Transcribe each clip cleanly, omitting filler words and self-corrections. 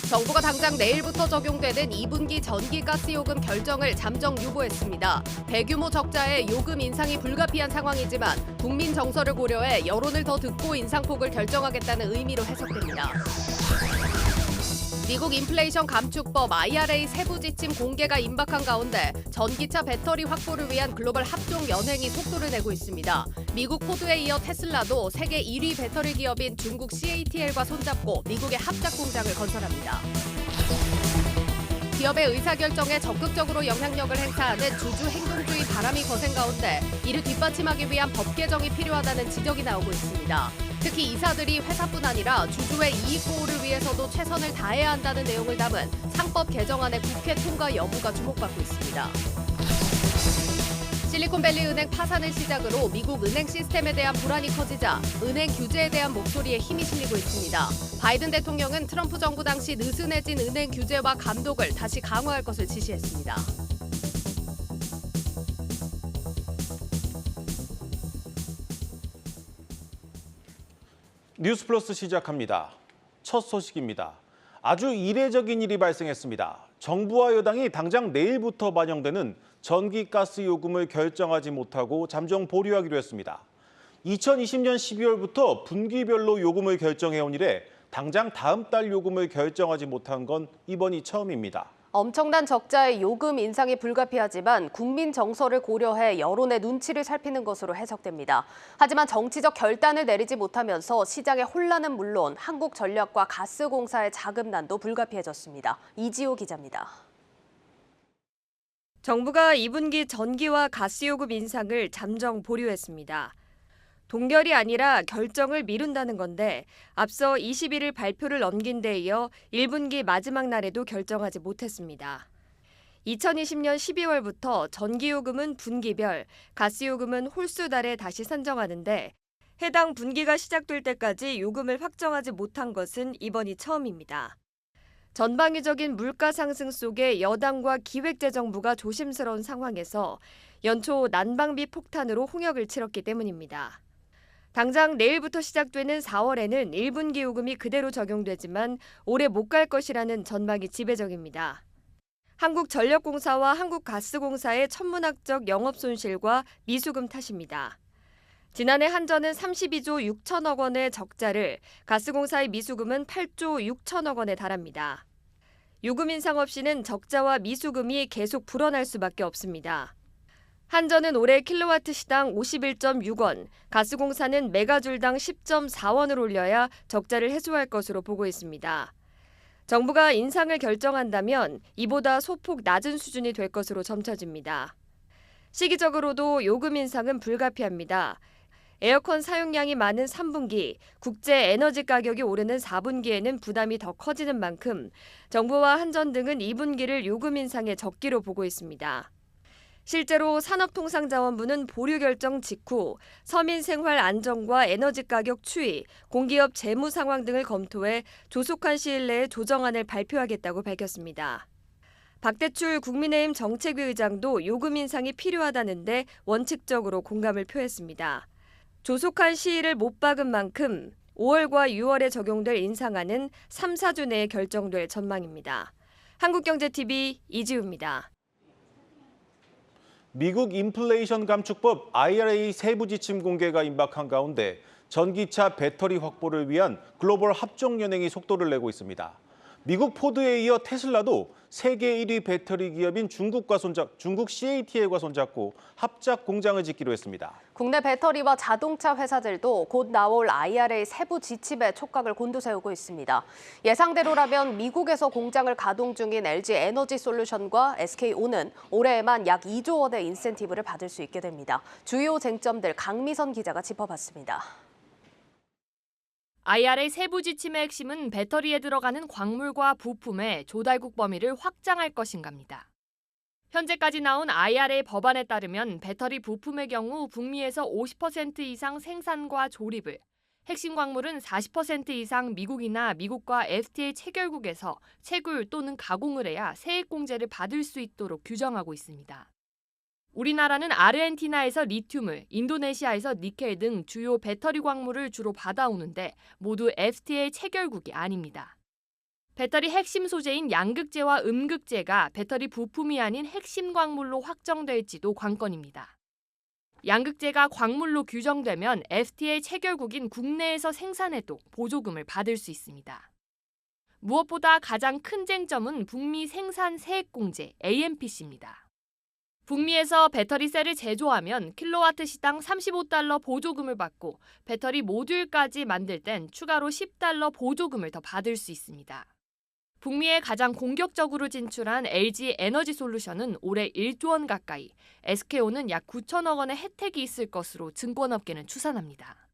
정부가 당장 내일부터 적용되는 2분기 전기가스요금 결정을 잠정 유보했습니다. 대규모 적자에 요금 인상이 불가피한 상황이지만 국민 정서를 고려해 여론을 더 듣고 인상폭을 결정하겠다는 의미로 해석됩니다. 미국 인플레이션 감축법 IRA 세부 지침 공개가 임박한 가운데 전기차 배터리 확보를 위한 글로벌 합종 연행이 속도를 내고 있습니다. 미국 포드에 이어 테슬라도 세계 1위 배터리 기업인 중국 CATL과 손잡고 미국의 합작 공장을 건설합니다. 기업의 의사결정에 적극적으로 영향력을 행사하는 주주 행동주의 바람이 거센 가운데 이를 뒷받침하기 위한 법 개정이 필요하다는 지적이 나오고 있습니다. 특히 이사들이 회사뿐 아니라 주주의 이익 보호를 위해서도 최선을 다해야 한다는 내용을 담은 상법 개정안의 국회 통과 여부가 주목받고 있습니다. 실리콘밸리 은행 파산을 시작으로 미국 은행 시스템에 대한 불안이 커지자 은행 규제에 대한 목소리에 힘이 실리고 있습니다. 바이든 대통령은 트럼프 정부 당시 느슨해진 은행 규제와 감독을 다시 강화할 것을 지시했습니다. 뉴스플러스 시작합니다. 첫 소식입니다. 아주 이례적인 일이 발생했습니다. 정부와 여당이 당장 내일부터 반영되는 전기가스 요금을 결정하지 못하고 잠정 보류하기로 했습니다. 2020년 12월부터 분기별로 요금을 결정해온 이래 당장 다음 달 요금을 결정하지 못한 건 이번이 처음입니다. 엄청난 적자의 요금 인상이 불가피하지만 국민 정서를 고려해 여론의 눈치를 살피는 것으로 해석됩니다. 하지만 정치적 결단을 내리지 못하면서 시장의 혼란은 물론 한국전력과 가스공사의 자금난도 불가피해졌습니다. 이지호 기자입니다. 정부가 2분기 전기와 가스요금 인상을 잠정 보류했습니다. 동결이 아니라 결정을 미룬다는 건데 앞서 21일 발표를 넘긴 데 이어 1분기 마지막 날에도 결정하지 못했습니다. 2020년 12월부터 전기요금은 분기별, 가스요금은 홀수달에 다시 산정하는데 해당 분기가 시작될 때까지 요금을 확정하지 못한 것은 이번이 처음입니다. 전방위적인 물가 상승 속에 여당과 기획재정부가 조심스러운 상황에서 연초 난방비 폭탄으로 홍역을 치렀기 때문입니다. 당장 내일부터 시작되는 4월에는 1분기 요금이 그대로 적용되지만 오래 못 갈 것이라는 전망이 지배적입니다. 한국전력공사와 한국가스공사의 천문학적 영업손실과 미수금 탓입니다. 지난해 한전은 32조 6천억 원의 적자를 가스공사의 미수금은 8조 6천억 원에 달합니다. 요금 인상 없이는 적자와 미수금이 계속 불어날 수밖에 없습니다. 한전은 올해 킬로와트 시당 51.6원, 가스공사는 메가줄당 10.4원을 올려야 적자를 해소할 것으로 보고 있습니다. 정부가 인상을 결정한다면 이보다 소폭 낮은 수준이 될 것으로 점쳐집니다. 시기적으로도 요금 인상은 불가피합니다. 에어컨 사용량이 많은 3분기, 국제 에너지 가격이 오르는 4분기에는 부담이 더 커지는 만큼 정부와 한전 등은 2분기를 요금 인상의 적기로 보고 있습니다. 실제로 산업통상자원부는 보류 결정 직후 서민 생활 안정과 에너지 가격 추이, 공기업 재무 상황 등을 검토해 조속한 시일 내에 조정안을 발표하겠다고 밝혔습니다. 박대출 국민의힘 정책위 의장도 요금 인상이 필요하다는데 원칙적으로 공감을 표했습니다. 조속한 시일을 못 박은 만큼 5월과 6월에 적용될 인상안은 3, 4주 내에 결정될 전망입니다. 한국경제TV 이지우입니다. 미국 인플레이션 감축법 IRA 세부 지침 공개가 임박한 가운데 전기차 배터리 확보를 위한 글로벌 합종 연행이 속도를 내고 있습니다. 미국 포드에 이어 테슬라도 세계 1위 배터리 기업인 중국 CATL과 손잡고 합작 공장을 짓기로 했습니다. 국내 배터리와 자동차 회사들도 곧 나올 IRA 세부 지침에 촉각을 곤두세우고 있습니다. 예상대로라면 미국에서 공장을 가동 중인 LG 에너지 솔루션과 SK온은 올해에만 약 2조 원의 인센티브를 받을 수 있게 됩니다. 주요 쟁점들 강미선 기자가 짚어봤습니다. IRA 세부 지침의 핵심은 배터리에 들어가는 광물과 부품의 조달국 범위를 확장할 것인가입니다. 현재까지 나온 IRA 법안에 따르면 배터리 부품의 경우 북미에서 50% 이상 생산과 조립을, 핵심 광물은 40% 이상 미국이나 미국과 FTA 체결국에서 채굴 또는 가공을 해야 세액공제를 받을 수 있도록 규정하고 있습니다. 우리나라는 아르헨티나에서 리튬을, 인도네시아에서 니켈 등 주요 배터리 광물을 주로 받아오는데 모두 FTA 체결국이 아닙니다. 배터리 핵심 소재인 양극재와 음극재가 배터리 부품이 아닌 핵심 광물로 확정될지도 관건입니다. 양극재가 광물로 규정되면 FTA 체결국인 국내에서 생산해도 보조금을 받을 수 있습니다. 무엇보다 가장 큰 쟁점은 북미 생산 세액공제 AMPC입니다. 북미에서 배터리 셀을 제조하면 킬로와트 시당 $35 보조금을 받고 배터리 모듈까지 만들 땐 추가로 $10 보조금을 더 받을 수 있습니다. 북미에 가장 공격적으로 진출한 LG 에너지 솔루션은 올해 1조 원 가까이, SKO는 약 9천억 원의 혜택이 있을 것으로 증권업계는 추산합니다.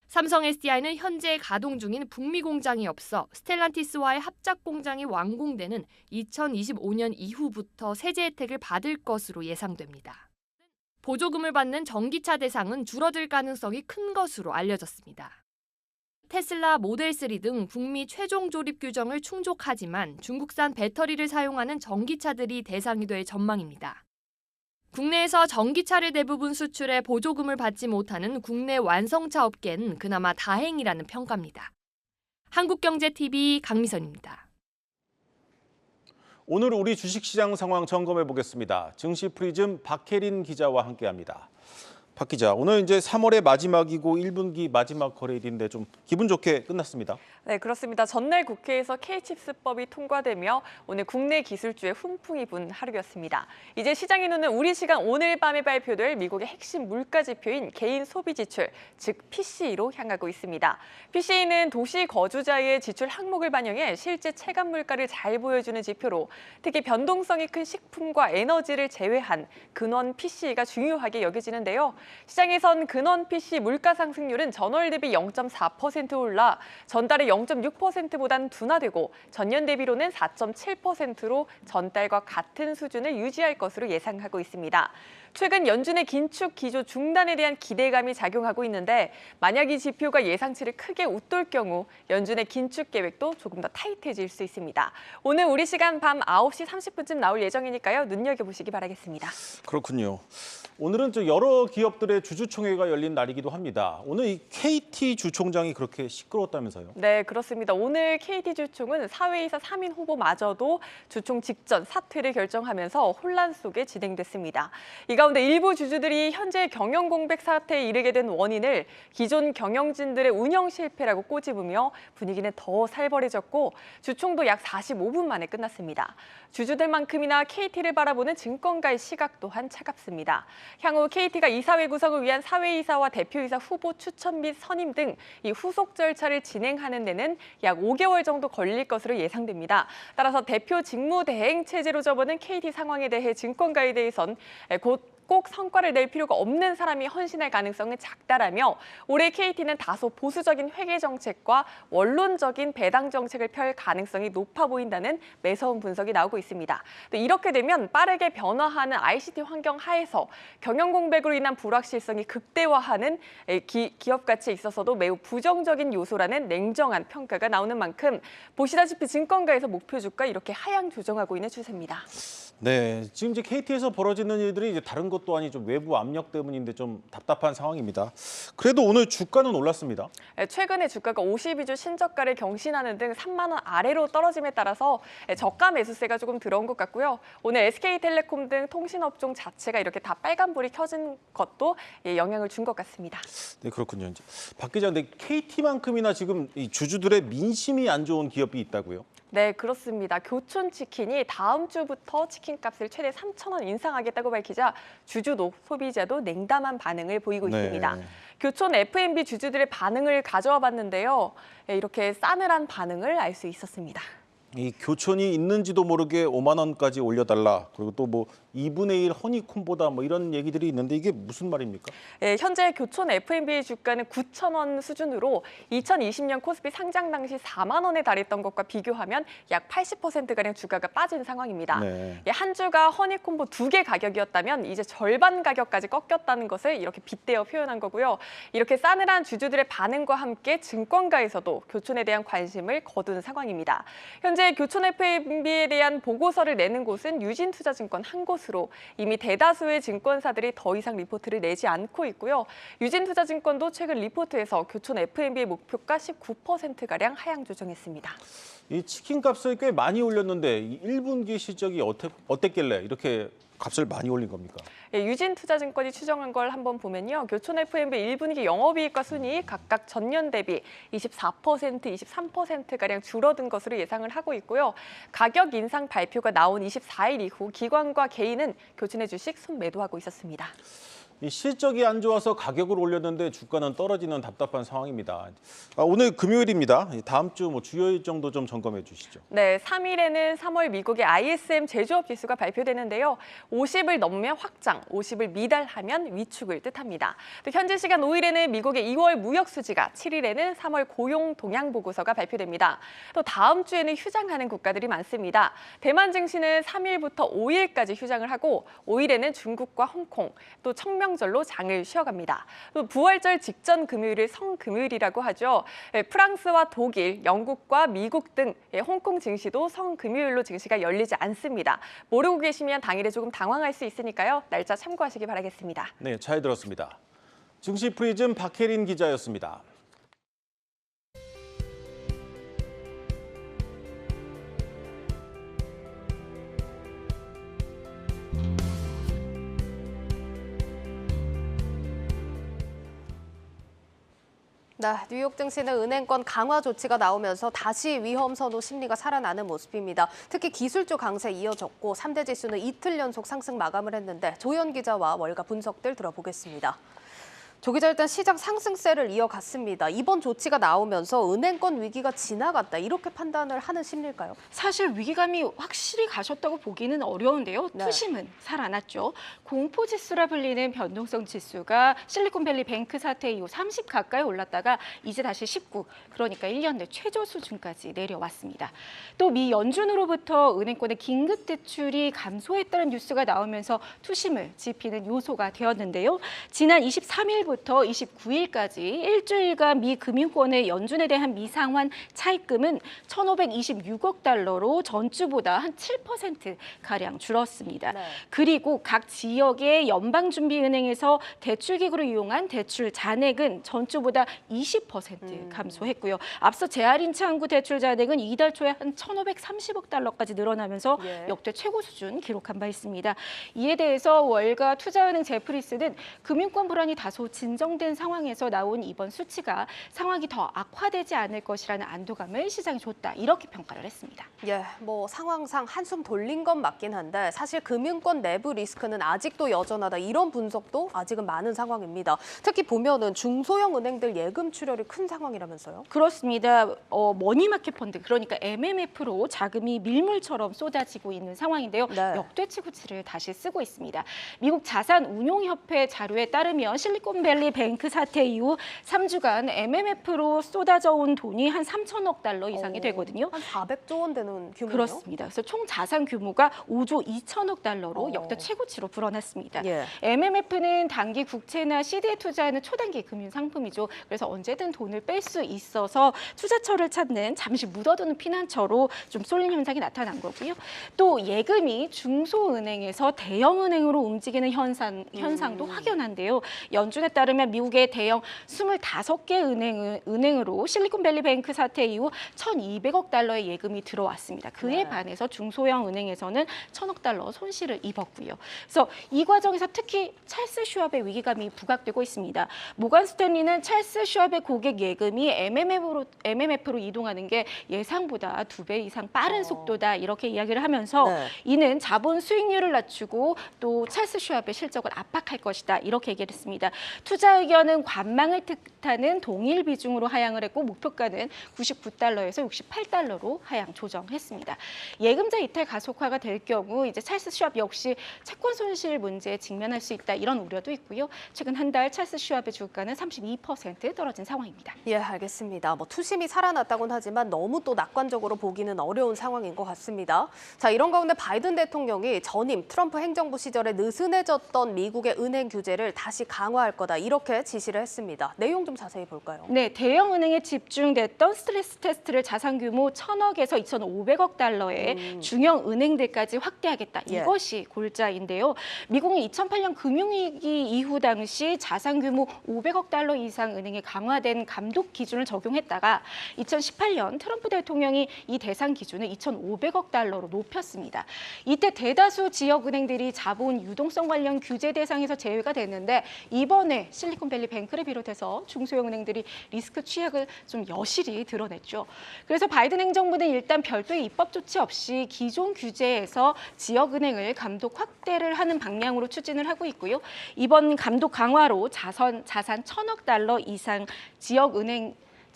삼성 SDI는 현재 가동 중인 북미 공장이 없어 스텔란티스와의 합작 공장이 완공되는 2025년 이후부터 세제 혜택을 받을 것으로 예상됩니다. 보조금을 받는 전기차 대상은 줄어들 가능성이 큰 것으로 알려졌습니다. 테슬라 모델3 등 북미 최종 조립 규정을 충족하지만 중국산 배터리를 사용하는 전기차들이 대상이 될 전망입니다. 국내에서 전기차를 대부분 수출해 보조금을 받지 못하는 국내 완성차 업계는 그나마 다행이라는 평가입니다. 한국경제TV 강미선입니다. 오늘 우리 주식시장 상황 점검해 보겠습니다. 증시 프리즘 박혜린 기자와 함께합니다. 박 기자, 오늘 이제 3월의 마지막이고 1분기 마지막 거래일인데 좀 기분 좋게 끝났습니다. 네, 그렇습니다. 전날 국회에서 K칩스법이 통과되며 오늘 국내 기술주의 훈풍이 분 하루였습니다. 이제 시장의 눈은 우리 시간 오늘 밤에 발표될 미국의 핵심 물가 지표인 개인 소비 지출, 즉 PCE로 향하고 있습니다. PCE는 도시 거주자의 지출 항목을 반영해 실제 체감 물가를 잘 보여주는 지표로 특히 변동성이 큰 식품과 에너지를 제외한 근원 PCE가 중요하게 여겨지는데요. 시장에선 근원 PC 물가 상승률은 전월 대비 0.4% 올라 전달의 0.6%보단 둔화되고 전년 대비로는 4.7%로 전달과 같은 수준을 유지할 것으로 예상하고 있습니다. 최근 연준의 긴축 기조 중단에 대한 기대감이 작용하고 있는데 만약 이 지표가 예상치를 크게 웃돌 경우 연준의 긴축 계획도 조금 더 타이트해질 수 있습니다. 오늘 우리 시간 밤 9시 30분쯤 나올 예정이니까요. 눈여겨보시기 바라겠습니다. 그렇군요. 오늘은 여러 기업들의 주주총회가 열린 날이기도 합니다. 오늘 이 KT 주총장이 그렇게 시끄러웠다면서요? 네, 그렇습니다. 오늘 KT 주총은 사회이사 3인 후보마저도 주총 직전 사퇴를 결정하면서 혼란 속에 진행됐습니다. 이 가운데 일부 주주들이 현재 경영 공백 사태에 이르게 된 원인을 기존 경영진들의 운영 실패라고 꼬집으며 분위기는 더 살벌해졌고 주총도 약 45분 만에 끝났습니다. 주주들만큼이나 KT를 바라보는 증권가의 시각 또한 차갑습니다. 향후 KT가 이사회 구성을 위한 사회이사와 대표이사 후보 추천 및 선임 등 이 후속 절차를 진행하는 데는 약 5개월 정도 걸릴 것으로 예상됩니다. 따라서 대표 직무 대행 체제로 접어든 KT 상황에 대해 증권가에 대해선 꼭 성과를 낼 필요가 없는 사람이 헌신할 가능성은 작다라며 올해 KT는 다소 보수적인 회계 정책과 원론적인 배당 정책을 펼 가능성이 높아 보인다는 매서운 분석이 나오고 있습니다. 또 이렇게 되면 빠르게 변화하는 ICT 환경 하에서 경영 공백으로 인한 불확실성이 극대화하는 기업 가치에 있어서도 매우 부정적인 요소라는 냉정한 평가가 나오는 만큼 보시다시피 증권가에서 목표 주가 이렇게 하향 조정하고 있는 추세입니다. 네, 지금 이제 KT에서 벌어지는 일들이 이제 다른 것도 아니 좀 외부 압력 때문인데 좀 답답한 상황입니다. 그래도 오늘 주가는 올랐습니다. 최근에 주가가 52주 신저가를 경신하는 등 3만 원 아래로 떨어짐에 따라서 저가 매수세가 조금 들어온 것 같고요. 오늘 SK텔레콤 등 통신업종 자체가 이렇게 다 빨간불이 켜진 것도 영향을 준 것 같습니다. 네, 그렇군요. 이제 박 기자, 근데 KT만큼이나 지금 이 주주들의 민심이 안 좋은 기업이 있다고요? 네, 그렇습니다. 교촌치킨이 다음 주부터 치킨값을 최대 3,000원 인상하겠다고 밝히자 주주도 소비자도 냉담한 반응을 보이고 있습니다. 교촌 F&B 주주들의 반응을 가져와 봤는데요. 이렇게 싸늘한 반응을 알 수 있었습니다. 이 교촌이 있는지도 모르게 5만 원까지 올려달라. 그리고 또 뭐 2분의 1 허니콤보다 뭐 이런 얘기들이 있는데 이게 무슨 말입니까? 네, 현재 교촌 F&B 주가는 9,000원 수준으로 2020년 코스피 상장 당시 4만 원에 달했던 것과 비교하면 약 80%가량 주가가 빠진 상황입니다. 네. 한 주가 허니콤보 2개 가격이었다면 이제 절반 가격까지 꺾였다는 것을 이렇게 빗대어 표현한 거고요. 이렇게 싸늘한 주주들의 반응과 함께 증권가에서도 교촌에 대한 관심을 거둔 상황입니다. 현재 현재 교촌 FMB에 대한 보고서를 내는 곳은 유진투자증권 한 곳으로 이미 대다수의 증권사들이 더 이상 리포트를 내지 않고 있고요. 유진투자증권도 최근 리포트에서 교촌 FMB의 목표가 19%가량 하향 조정했습니다. 이 치킨 값을 꽤 많이 올렸는데 1분기 실적이 어땠길래 이렇게 값을 많이 올린 겁니까? 예, 유진투자증권이 추정한 걸 한번 보면요. 교촌 FMB 1분기 영업이익과 순이익 각각 전년 대비 24%, 23%가량 줄어든 것으로 예상을 하고 있고요. 가격 인상 발표가 나온 24일 이후 기관과 개인은 교촌의 주식 순매도하고 있었습니다. 이 실적이 안 좋아서 가격을 올렸는데 주가는 떨어지는 답답한 상황입니다. 오늘 금요일입니다. 다음 주 주요 일정도 좀 점검해 주시죠. 네, 3일에는 3월 미국의 ISM 제조업 지수가 발표되는데요. 50을 넘으면 확장, 50을 미달하면 위축을 뜻합니다. 또 현지 시간 5일에는 미국의 2월 무역 수지가, 7일에는 3월 고용 동향 보고서가 발표됩니다. 또 다음 주에는 휴장하는 국가들이 많습니다. 대만 증시는 3일부터 5일까지 휴장을 하고 5일에는 중국과 홍콩, 또 청명절로 장을 쉬어갑니다. 또 부활절 직전 금요일을 성금요일이라고 하죠. 프랑스와 독일, 영국과 미국 등 홍콩 증시도 성금요일로 증시가 열리지 않습니다. 모르고 계시면 당일에 조금 당황할 수 있으니까요. 날짜 참고하시기 바라겠습니다. 네, 잘 들었습니다. 증시 프리즘 박혜린 기자였습니다. 네, 뉴욕 증시는 은행권 강화 조치가 나오면서 다시 위험 선호 심리가 살아나는 모습입니다. 특히 기술주 강세 이어졌고 3대 지수는 이틀 연속 상승 마감을 했는데 조현 기자와 월가 분석들 들어보겠습니다. 조 기자, 일단 시장 상승세를 이어갔습니다. 이번 조치가 나오면서 은행권 위기가 지나갔다 이렇게 판단을 하는 심리일까요? 사실 위기감이 확실히 가셨다고 보기는 어려운데요. 네. 투심은 살아났죠. 공포지수라 불리는 변동성 지수가 실리콘밸리 뱅크 사태 이후 30 가까이 올랐다가 이제 다시 19, 그러니까 1년 내 최저 수준까지 내려왔습니다. 또 미 연준으로부터 은행권의 긴급 대출이 감소했다는 뉴스가 나오면서 투심을 지피는 요소가 되었는데요. 지난 23일부터 29일까지 일주일간 미 금융권의 연준에 대한 미상환 차입금은 1,526억 달러로 전주보다 한 7%가량 줄었습니다. 네. 그리고 각 지역의 연방준비은행에서 대출기구로 이용한 대출 잔액은 전주보다 20% 감소했고요. 앞서 재할인 창구 대출 잔액은 이달 초에 한 1,530억 달러까지 늘어나면서 예. 역대 최고 수준 기록한 바 있습니다. 이에 대해서 월가 투자은행 제프리스는 금융권 불안이 다소 진정된 상황에서 나온 이번 수치가 상황이 더 악화되지 않을 것이라는 안도감을 시장에 줬다, 이렇게 평가를 했습니다. 예, 상황상 한숨 돌린 건 맞긴 한데 사실 금융권 내부 리스크는 아직도 여전하다 이런 분석도 아직은 많은 상황입니다. 특히 보면은 중소형 은행들 예금 출혈이 큰 상황이라면서요? 그렇습니다. 머니마켓 펀드, 그러니까 MMF로 자금이 밀물처럼 쏟아지고 있는 상황인데요. 네. 역대 최고치를 다시 쓰고 있습니다. 미국 자산운용협회 자료에 따르면 실리콘밸리 뱅크 사태 이후 3주간 MMF로 쏟아져 온 돈이 한 3천억 달러 이상이 되거든요. 한 400조 원 되는 규모요? 그렇습니다. 그래서 총 자산 규모가 5조 2천억 달러로 역대 최고치로 불어났습니다. 예. MMF는 단기 국채나 CD에 투자하는 초단기 금융 상품이죠. 그래서 언제든 돈을 뺄 수 있어서 투자처를 찾는 잠시 묻어두는 피난처로 좀 쏠림 현상이 나타난 거고요. 또 예금이 중소은행에서 대형은행으로 움직이는 현상도 확연한데요. 연준에 따르면 미국의 대형 25개 은행으로 실리콘밸리 뱅크 사태 이후 1,200억 달러의 예금이 들어왔습니다. 그에 네. 반해서 중소형 은행에서는 1,000억 달러 손실을 입었고요. 그래서 이 과정에서 특히 찰스 슈왑의 위기감이 부각되고 있습니다. 모건 스탠리는 찰스 슈왑의 고객 예금이 MMF로 이동하는 게 예상보다 2배 이상 빠른 속도다, 이렇게 이야기를 하면서 네. 이는 자본 수익률을 낮추고 또 찰스 슈왑의 실적을 압박할 것이다, 이렇게 얘기를 했습니다. 투자 의견은 관망을 뜻하는 동일 비중으로 하향을 했고 목표가는 99달러에서 68달러로 하향 조정했습니다. 예금자 이탈 가속화가 될 경우 이제 찰스 슈왑 역시 채권 손실 문제에 직면할 수 있다, 이런 우려도 있고요. 최근 한 달 찰스 슈왑의 주가는 32% 떨어진 상황입니다. 예, 알겠습니다. 투심이 살아났다곤 하지만 너무 또 낙관적으로 보기는 어려운 상황인 것 같습니다. 자, 이런 가운데 바이든 대통령이 전임 트럼프 행정부 시절에 느슨해졌던 미국의 은행 규제를 다시 강화할 거다 이렇게 지시를 했습니다. 내용 좀 좀 자세히 볼까요? 네, 대형은행에 집중됐던 스트레스 테스트를 자산 규모 1,000억에서 2,500억 달러의 중형 은행들까지 확대하겠다. 예. 이것이 골자인데요. 미국은 2008년 금융위기 이후 당시 자산 규모 500억 달러 이상 은행에 강화된 감독 기준을 적용했다가 2018년 트럼프 대통령이 이 대상 기준을 2,500억 달러로 높였습니다. 이때 대다수 지역은행들이 자본 유동성 관련 규제 대상에서 제외가 됐는데 이번에 실리콘밸리 뱅크를 비롯해서 중소형 은행들이 리스크 취약을 좀 여실히 드러냈죠. 그래서 바이든 행정부는 일단 별도의 입법 조치 없이 기존 규제에서 지역은행을 감독 확대를 하는 방향으로 추진을 하고 있고요. 이번 감독 강화로 자산 1,000억 달러 이상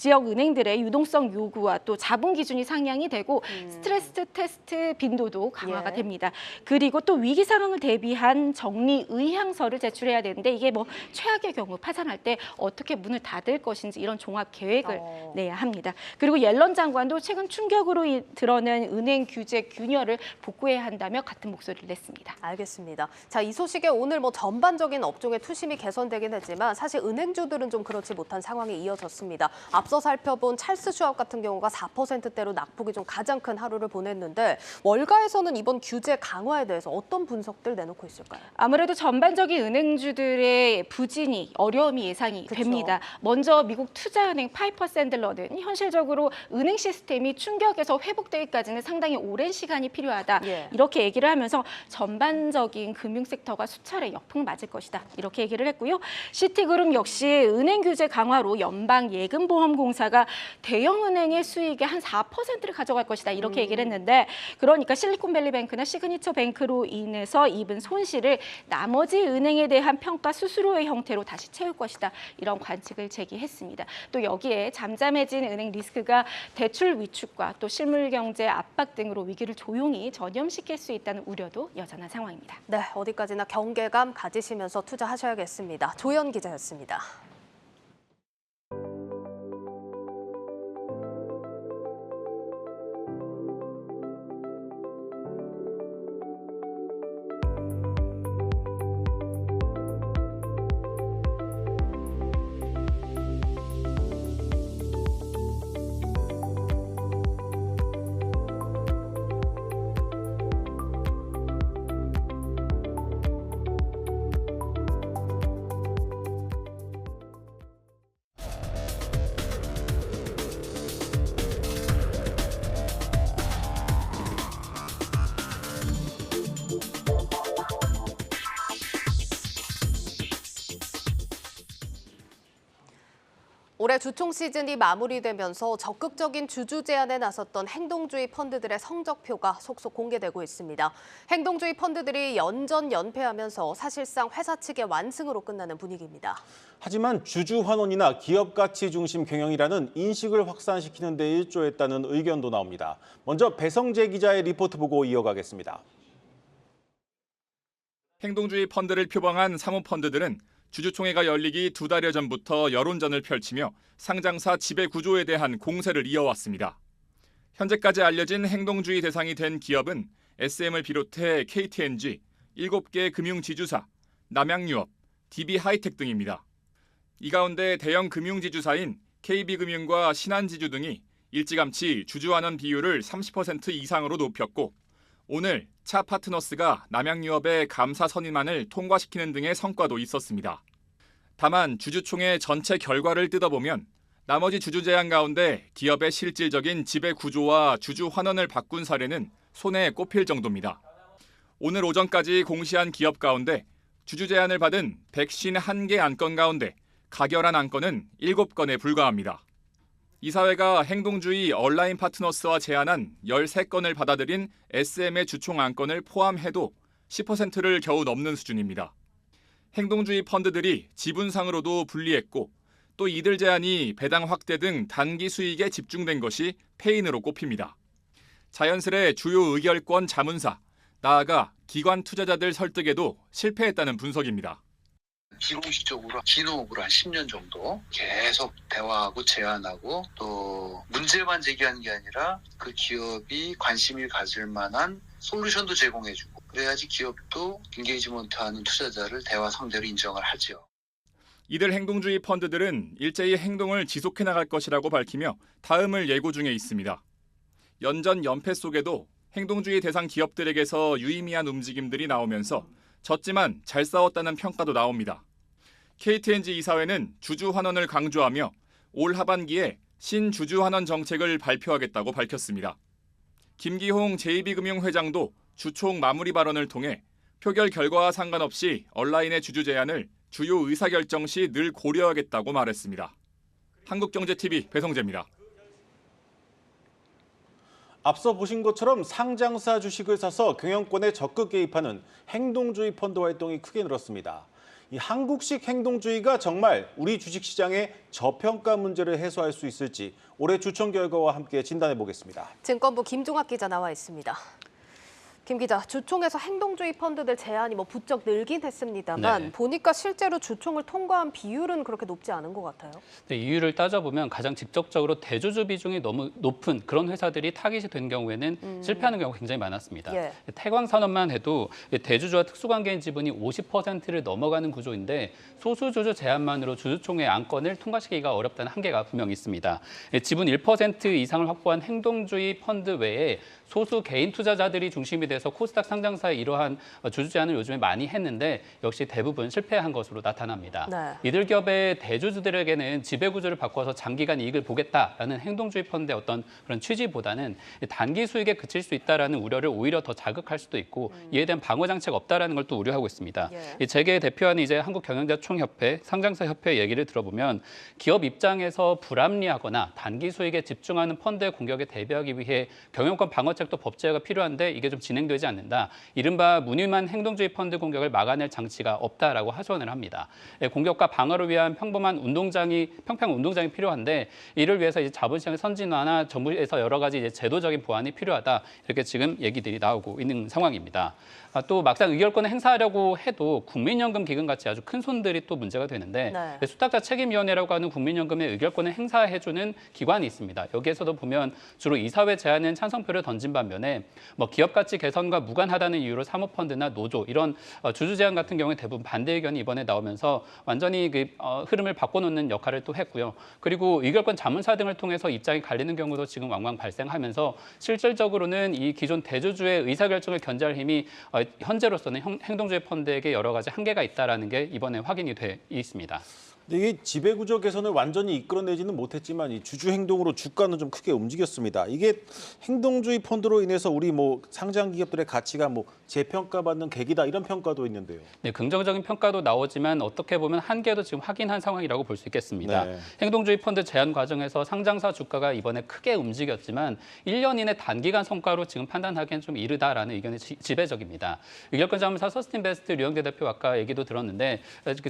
지역은행들의 유동성 요구와 또 자본 기준이 상향이 되고 스트레스 테스트 빈도도 강화가 예. 됩니다. 그리고 또 위기 상황을 대비한 정리 의향서를 제출해야 되는데 이게 뭐 최악의 경우 파산할 때 어떻게 문을 닫을 것인지 이런 종합 계획을 내야 합니다. 그리고 옐런 장관도 최근 충격으로 드러낸 은행 규제 균열을 복구해야 한다며 같은 목소리를 냈습니다. 알겠습니다. 자, 이 소식에 오늘 뭐 전반적인 업종의 투심이 개선되긴 했지만 사실 은행주들은 좀 그렇지 못한 상황이 이어졌습니다. 앞서 살펴본 찰스 슈왑 같은 경우가 4%대로 낙폭이 좀 가장 큰 하루를 보냈는데 월가에서는 이번 규제 강화에 대해서 어떤 분석들 내놓고 있을까요? 아무래도 전반적인 은행주들의 부진이 어려움이 예상이 그쵸. 됩니다. 먼저 미국 투자은행 파이퍼 샌들러는 현실적으로 은행 시스템이 충격에서 회복되기까지는 상당히 오랜 시간이 필요하다. 예. 이렇게 얘기를 하면서 전반적인 금융 섹터가 수차례 역풍 맞을 것이다. 이렇게 얘기를 했고요. 시티그룹 역시 은행 규제 강화로 연방 예금보험공사가 대형 은행의 수익의 한 4%를 가져갈 것이다. 이렇게 얘기를 했는데 그러니까 실리콘밸리 뱅크나 시그니처 뱅크로 인해서 입은 손실을 나머지 은행에 대한 평가 수수료의 형태로 다시 채울 것이다. 이런 관측을 제기했습니다. 또 여기에 잠잠해진 은행 리스크가 대출 위축과 또 실물 경제 압박 등으로 위기를 조용히 전염시킬 수 있다는 우려도 여전한 상황입니다. 네, 어디까지나 경계감 가지시면서 투자하셔야겠습니다. 조연 기자였습니다. 올해 주총 시즌이 마무리되면서 적극적인 주주 제안에 나섰던 행동주의 펀드들의 성적표가 속속 공개되고 있습니다. 행동주의 펀드들이 연전연패하면서 사실상 회사 측의 완승으로 끝나는 분위기입니다. 하지만 주주 환원이나 기업 가치 중심 경영이라는 인식을 확산시키는 데 일조했다는 의견도 나옵니다. 먼저 배성재 기자의 리포트 보고 이어가겠습니다. 행동주의 펀드를 표방한 사모펀드들은 주주총회가 열리기 2달여 전부터 여론전을 펼치며 상장사 지배 구조에 대한 공세를 이어왔습니다. 현재까지 알려진 행동주의 대상이 된 기업은 SM을 비롯해 KTNG, 7개 금융지주사, 남양유업, DB하이텍 등입니다. 이 가운데 대형 금융지주사인 KB금융과 신한지주 등이 일찌감치 주주환원 비율을 30% 이상으로 높였고 오늘 차 파트너스가 남양유업의 감사 선임안을 통과시키는 등의 성과도 있었습니다. 다만 주주총회 전체 결과를 뜯어보면 나머지 주주 제안 가운데 기업의 실질적인 지배 구조와 주주 환원을 바꾼 사례는 손에 꼽힐 정도입니다. 오늘 오전까지 공시한 기업 가운데 주주 제안을 받은 151개 안건 가운데 가결한 안건은 7건에 불과합니다. 이사회가 행동주의 얼라인 파트너스와 제안한 13건을 받아들인 SM의 주총 안건을 포함해도 10%를 겨우 넘는 수준입니다. 행동주의 펀드들이 지분상으로도 불리했고 또 이들 제안이 배당 확대 등 단기 수익에 집중된 것이 패인으로 꼽힙니다. 자연스레 주요 의결권 자문사, 나아가 기관 투자자들 설득에도 실패했다는 분석입니다. 비공식적으로 기노업으로 한 10년 정도 계속 대화하고 제안하고 또 문제만 제기하는 게 아니라 그 기업이 관심을 가질 만한 솔루션도 제공해주고 그래야지 기업도 인게이지먼트하는 투자자를 대화 상대로 인정을 하죠. 이들 행동주의 펀드들은 일제히 행동을 지속해 나갈 것이라고 밝히며 다음을 예고 중에 있습니다. 연전 연패 속에도 행동주의 대상 기업들에게서 유의미한 움직임들이 나오면서 졌지만 잘 싸웠다는 평가도 나옵니다. KTNG 이사회는 주주 환원을 강조하며 올 하반기에 신주주 환원 정책을 발표하겠다고 밝혔습니다. 김기홍 JB금융 회장도 주총 마무리 발언을 통해 표결 결과와 상관없이 온라인의 주주 제한을 주요 의사결정 시 늘 고려하겠다고 말했습니다. 한국경제TV 배성재입니다. 앞서 보신 것처럼 상장사 주식을 사서 경영권에 적극 개입하는 행동주의 펀드 활동이 크게 늘었습니다. 이 한국식 행동주의가 정말 우리 주식시장의 저평가 문제를 해소할 수 있을지 올해 주총 결과와 함께 진단해 보겠습니다. 증권부 김종학 기자 나와 있습니다. 김 기자, 주총에서 행동주의 펀드들 제한이 부쩍 늘긴 했습니다만 네. 보니까 실제로 주총을 통과한 비율은 그렇게 높지 않은 것 같아요. 네, 이유를 따져보면 가장 직접적으로 대주주 비중이 너무 높은 그런 회사들이 타깃이 된 경우에는 실패하는 경우가 굉장히 많았습니다. 예. 태광산업만 해도 대주주와 특수관계인 지분이 50%를 넘어가는 구조인데 소수주주 제한만으로 주주총회 안건을 통과시키기가 어렵다는 한계가 분명히 있습니다. 지분 1% 이상을 확보한 행동주의 펀드 외에 소수 개인 투자자들이 중심이 돼서 코스닥 상장사의 이러한 주주 제한을 요즘에 많이 했는데 역시 대부분 실패한 것으로 나타납니다. 네. 이들 기업의 대주주들에게는 지배구조를 바꿔서 장기간 이익을 보겠다라는 행동주의 펀드의 어떤 그런 취지보다는 단기 수익에 그칠 수 있다라는 우려를 오히려 더 자극할 수도 있고 이에 대한 방어 장치가 없다라는 걸 또 우려하고 있습니다. 예. 재계 대표하는 이제 한국경영자총협회, 상장사협회 얘기를 들어보면 기업 입장에서 불합리하거나 단기 수익에 집중하는 펀드의 공격에 대비하기 위해 경영권 방어책도 법제화가 필요한데 이게 좀 진행되지 않는다. 이른바 무늬만 행동주의 펀드 공격을 막아낼 장치가 없다라고 하소연을 합니다. 공격과 방어를 위한 평평한 운동장이 필요한데 이를 위해서 이제 자본시장의 선진화나 정부에서 여러 가지 이제 제도적인 보완이 필요하다. 이렇게 지금 얘기들이 나오고 있는 상황입니다. 또 막상 의결권을 행사하려고 해도 국민연금 기금 같이 아주 큰 손들이 또 문제가 되는데 네. 수탁자 책임위원회라고 하는 국민연금의 의결권을 행사해주는 기관이 있습니다. 여기에서도 보면 주로 이사회 제안은 찬성표를 던진 반면에 기업 가치 개선과 무관하다는 이유로 사모펀드나 노조 이런 주주 제안 같은 경우에 대부분 반대 의견이 이번에 나오면서 완전히 그 흐름을 바꿔놓는 역할을 또 했고요. 그리고 의결권 자문사 등을 통해서 입장이 갈리는 경우도 지금 왕왕 발생하면서 실질적으로는 이 기존 대주주의 의사결정을 견제할 힘이 현재로서는 행동주의 펀드에게 여러 가지 한계가 있다는 게 이번에 확인이 돼 있습니다. 근데 이게 지배구조 개선을 완전히 이끌어내지는 못했지만 이 주주 행동으로 주가는 좀 크게 움직였습니다. 이게 행동주의 펀드로 인해서 우리 상장 기업들의 가치가 재평가받는 계기다 이런 평가도 있는데요. 네, 긍정적인 평가도 나오지만 어떻게 보면 한계도 지금 확인한 상황이라고 볼 수 있겠습니다. 네. 행동주의 펀드 제안 과정에서 상장사 주가가 이번에 크게 움직였지만 1년 이내 단기간 성과로 지금 판단하기엔 좀 이르다라는 의견이 지배적입니다. 의결권 자문사 서스틴베스트 류영대 대표 아까 얘기도 들었는데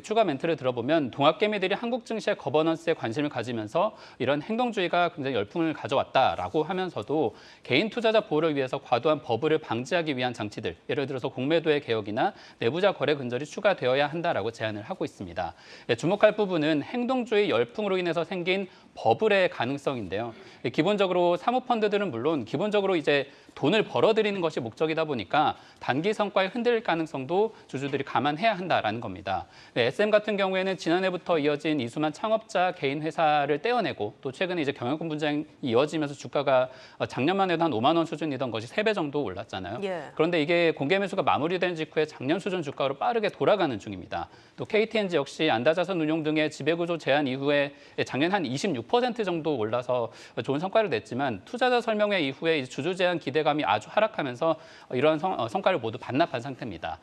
추가 멘트를 들어보면 동학개미들이 한국 증시의 거버넌스에 관심을 가지면서 이런 행동주의가 굉장히 열풍을 가져왔다라고 하면서도 개인 투자자 보호를 위해서 과도한 버블을 방지하기 위한 장치들, 예를 들어서 공매도의 개혁이나 내부자 거래 근절이 추가되어야 한다라고 제안을 하고 있습니다. 주목할 부분은 행동주의 열풍으로 인해서 생긴 버블의 가능성인데요. 기본적으로 사모펀드들은 물론 기본적으로 이제 돈을 벌어들이는 것이 목적이다 보니까 단기 성과에 흔들릴 가능성도 주주들이 감안해야 한다라는 겁니다. SM 같은 경우에는 지난해부터 이어진 이수만 창업자 개인 회사를 떼어내고 또 최근에 이제 경영권 분쟁이 이어지면서 주가가 작년만 해도 한 5만 원 수준이던 것이 3배 정도 올랐잖아요. 예. 그런데 이게 공개 매수가 마무리된 직후에 작년 수준 주가로 빠르게 돌아가는 중입니다. 또 KTNG 역시 안다자선 운용 등의 지배구조 제한 이후에 작년 한 26% 정도 올라서 좋은 성과를 냈지만 투자자 설명회 이후에 주주 제한 기대감이 아주 하락하면서 이러한 성과를 모두 반납한 상태입니다.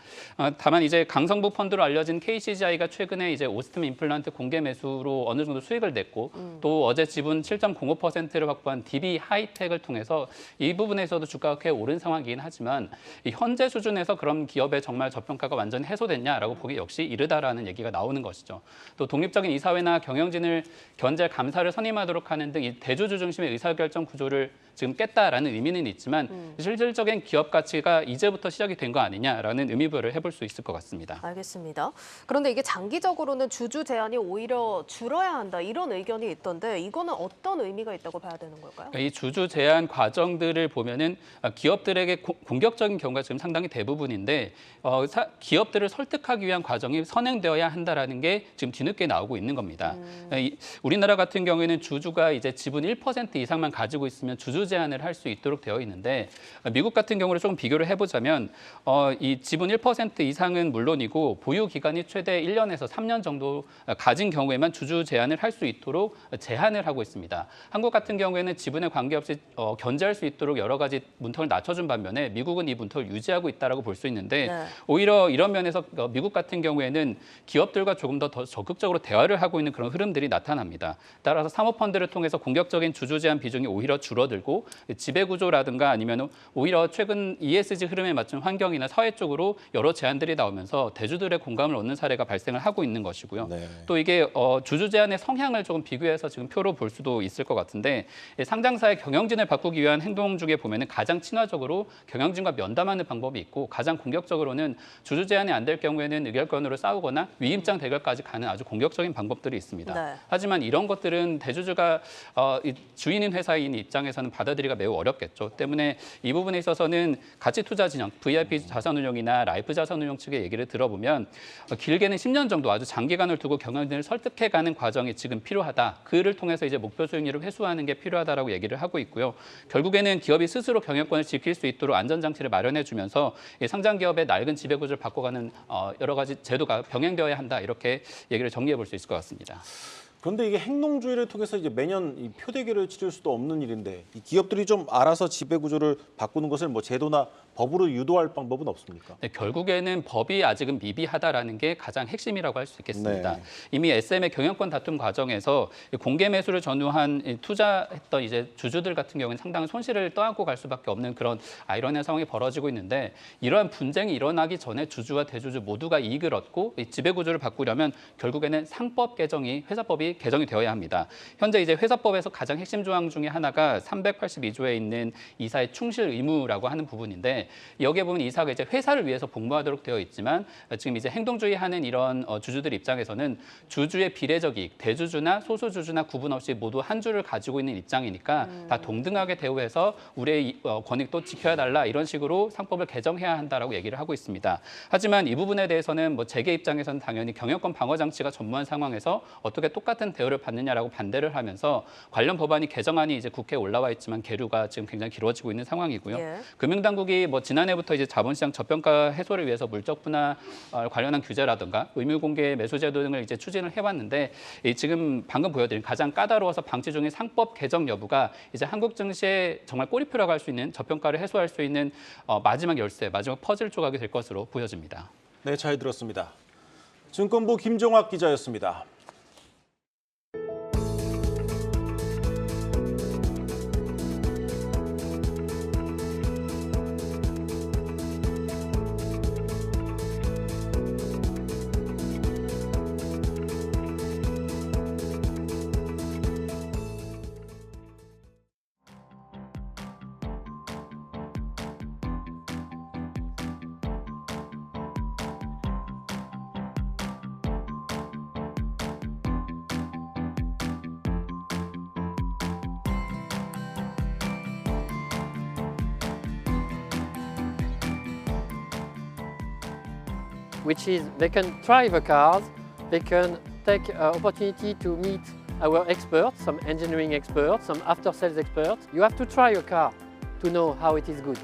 다만 이제 강성부 펀드로 알려진 KCGI가 최근에 이제 오스템 임플란트 공개 매수로 어느 정도 수익을 냈고 또 어제 지분 7.05%를 확보한 DB 하이텍을 통해서 이 부분에서도 주가가 꽤 오른 상황이긴 하지만 이 현재 수준에서 그런 기업의 정말 저평가가 완전히 해소됐냐라고 보기 역시 이르다라는 얘기가 나오는 것이죠. 또 독립적인 이사회나 경영진을 견제할 감사를 선임하도록 하는 등 이 대주주 중심의 의사결정 구조를 지금 깼다라는 의미는 있지만 있지만 실질적인 기업 가치가 이제부터 시작이 된 거 아니냐라는 의미부여를 해볼 수 있을 것 같습니다. 알겠습니다. 그런데 이게 장기적으로는 주주 제한이 오히려 줄어야 한다 이런 의견이 있던데 이거는 어떤 의미가 있다고 봐야 되는 걸까요? 이 주주 제한 과정들을 보면은 기업들에게 공격적인 경우가 지금 상당히 대부분인데 기업들을 설득하기 위한 과정이 선행되어야 한다라는 게 지금 뒤늦게 나오고 있는 겁니다. 우리나라 같은 경우에는 주주가 이제 지분 1% 이상만 가지고 있으면 주주 제한을 할 수 있도록 되어 있는데 미국 같은 경우를 조금 비교를 해보자면 이 지분 1% 이상은 물론이고 보유 기간이 최대 1년에서 3년 정도 가진 경우에만 주주 제한을 할 수 있도록 제한을 하고 있습니다. 한국 같은 경우에는 지분에 관계없이 견제할 수 있도록 여러 가지 문턱을 낮춰준 반면에 미국은 이 문턱을 유지하고 있다라고 볼 수 있는데 네. 오히려 이런 면에서 미국 같은 경우에는 기업들과 조금 더 적극적으로 대화를 하고 있는 그런 흐름들이 나타납니다. 따라서 사모펀드를 통해서 공격적인 주주 제한 비중이 오히려 줄어들고 지배구조라든가 아니면 오히려 최근 ESG 흐름에 맞춘 환경이나 사회 쪽으로 여러 제안들이 나오면서 대주들의 공감을 얻는 사례가 발생을 하고 있는 것이고요. 네. 또 이게 주주 제한의 성향을 조금 비교해서 지금 표로 볼 수도 있을 것 같은데 상장사의 경영진을 바꾸기 위한 행동 중에 보면은 가장 친화적으로 경영진과 면담하는 방법이 있고 가장 공격적으로는 주주 제한이 안 될 경우에는 의결권으로 싸우거나 위임장 대결까지 가는 아주 공격적인 방법들이 있습니다. 네. 하지만 이런 것들은 대주주가 주인인 회사인 입장에서는 받아들이기가 매우 어렵겠죠. 때문에 이 부분에 있어서는 가치 투자 진영, VIP 자산운용이나 라이프 자산운용 측의 얘기를 들어보면 길게는 10년 정도 아주 장기간을 두고 경영진을 설득해가는 과정이 지금 필요하다. 그를 통해서 이제 목표 수익률을 회수하는 게 필요하다라고 얘기를 하고 있고요. 결국에는 기업이 스스로 경영권을 지킬 수 있도록 안전장치를 마련해주면서 상장 기업의 낡은 지배구조를 바꿔가는 여러 가지 제도가 병행되어야 한다. 이렇게 얘기를 정리해 볼 수 있을 것 같습니다. 그런데 이게 행동주의를 통해서 이제 매년 이 표대결을 치를 수도 없는 일인데 이 기업들이 좀 알아서 지배 구조를 바꾸는 것을 뭐 제도나 법으로 유도할 방법은 없습니까? 네, 결국에는 법이 아직은 미비하다라는 게 가장 핵심이라고 할 수 있겠습니다. 네. 이미 SM의 경영권 다툼 과정에서 공개 매수를 전후한 투자했던 이제 주주들 같은 경우는 상당한 손실을 떠안고 갈 수밖에 없는 그런 아이러니한 상황이 벌어지고 있는데 이러한 분쟁이 일어나기 전에 주주와 대주주 모두가 이익을 얻고 이 지배 구조를 바꾸려면 결국에는 상법 개정이 회사법이 개정이 되어야 합니다. 현재 이제 회사법에서 가장 핵심 조항 중에 하나가 382조에 있는 이사의 충실 의무라고 하는 부분인데 여기에 보면 이사가 이제 회사를 위해서 복무하도록 되어 있지만 지금 이제 행동주의하는 이런 주주들 입장에서는 주주의 비례적 이익, 대주주나 소수주주나 구분 없이 모두 한 주를 가지고 있는 입장이니까 다 동등하게 대우해서 우리의 권익도 지켜야 달라 이런 식으로 상법을 개정해야 한다라고 얘기를 하고 있습니다. 하지만 이 부분에 대해서는 뭐 재계 입장에서는 당연히 경영권 방어 장치가 전무한 상황에서 어떻게 똑같은 대우를 받느냐라고 반대를 하면서 관련 법안이 개정안이 이제 국회에 올라와 있지만 계류가 지금 굉장히 길어지고 있는 상황이고요. 예. 금융당국이 뭐 지난해부터 이제 자본시장 저평가 해소를 위해서 물적 분할 관련한 규제라든가 의무공개 매수제도 등을 이제 추진을 해왔는데 지금 방금 보여드린 가장 까다로워서 방치 중인 상법 개정 여부가 이제 한국 증시에 정말 꼬리표라고 할 수 있는 저평가를 해소할 수 있는 마지막 열쇠, 마지막 퍼즐 조각이 될 것으로 보여집니다. 네, 잘 들었습니다. 증권부 김종학 기자였습니다. which is they can try the cars, they can take opportunity to meet our experts, some engineering experts, some after-sales experts. You have to try a car to know how it is good.